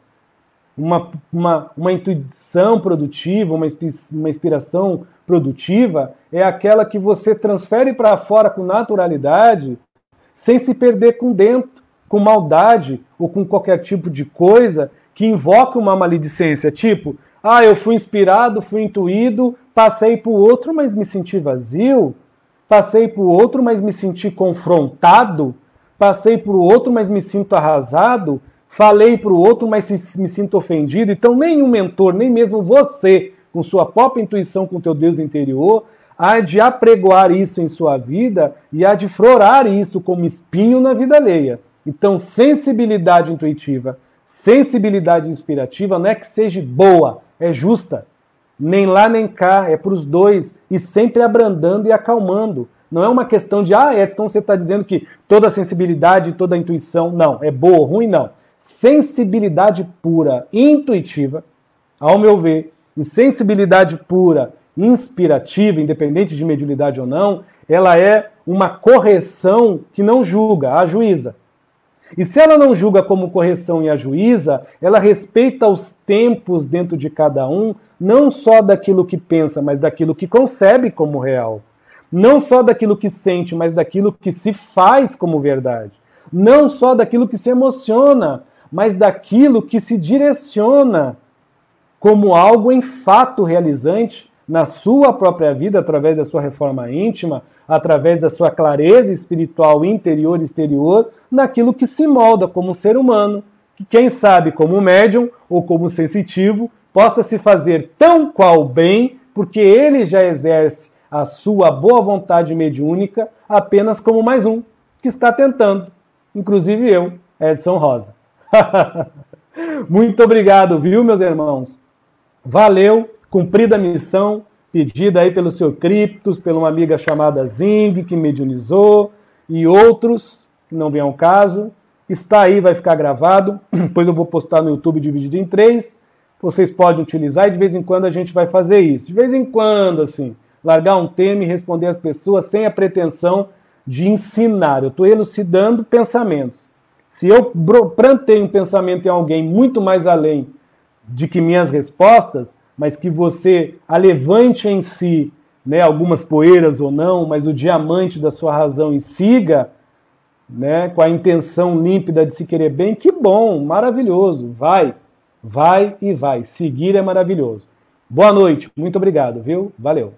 A: Uma intuição produtiva, uma inspiração produtiva é aquela que você transfere para fora com naturalidade, sem se perder com dentro, com maldade ou com qualquer tipo de coisa que invoque uma maledicência, tipo, eu fui inspirado, fui intuído, passei por outro, mas me senti vazio, passei por outro, mas me senti confrontado, passei por outro, mas me sinto arrasado, falei para o outro, mas me sinto ofendido. Então, nenhum mentor, nem mesmo você, com sua própria intuição, com teu Deus interior, há de apregoar isso em sua vida e há de florar isso como espinho na vida alheia. Então, sensibilidade intuitiva, sensibilidade inspirativa não é que seja boa, é justa. Nem lá nem cá, é para os dois, e sempre abrandando e acalmando. Não é uma questão de, Edson, você está dizendo que toda sensibilidade, toda intuição, não, é boa ou ruim, não. Sensibilidade pura, intuitiva, ao meu ver, e sensibilidade pura, inspirativa, independente de mediunidade ou não, ela é uma correção que não julga, ajuíza. E se ela não julga como correção e ajuíza, ela respeita os tempos dentro de cada um, não só daquilo que pensa, mas daquilo que concebe como real. Não só daquilo que sente, mas daquilo que se faz como verdade. Não só daquilo que se emociona, mas daquilo que se direciona como algo em fato realizante na sua própria vida, através da sua reforma íntima, através da sua clareza espiritual interior e exterior, naquilo que se molda como ser humano, que quem sabe como médium ou como sensitivo, possa se fazer tão qual bem, porque ele já exerce a sua boa vontade mediúnica apenas como mais um, que está tentando, inclusive eu, Edson Rosa. Muito obrigado, viu, meus irmãos? Valeu, cumprida a missão, pedida aí pelo seu Criptos, pela uma amiga chamada Zing, que mediunizou, e outros, que não vem ao caso. Está aí, vai ficar gravado, depois eu vou postar no YouTube dividido em 3, vocês podem utilizar e de vez em quando a gente vai fazer isso. De vez em quando, assim, largar um tema e responder às pessoas sem a pretensão de ensinar. Eu estou elucidando pensamentos. Se eu plantei um pensamento em alguém muito mais além de que minhas respostas, mas que você alevante em si, né, algumas poeiras ou não, mas o diamante da sua razão e siga, né, com a intenção límpida de se querer bem, que bom, maravilhoso, vai e vai. Seguir é maravilhoso. Boa noite, muito obrigado, viu? Valeu.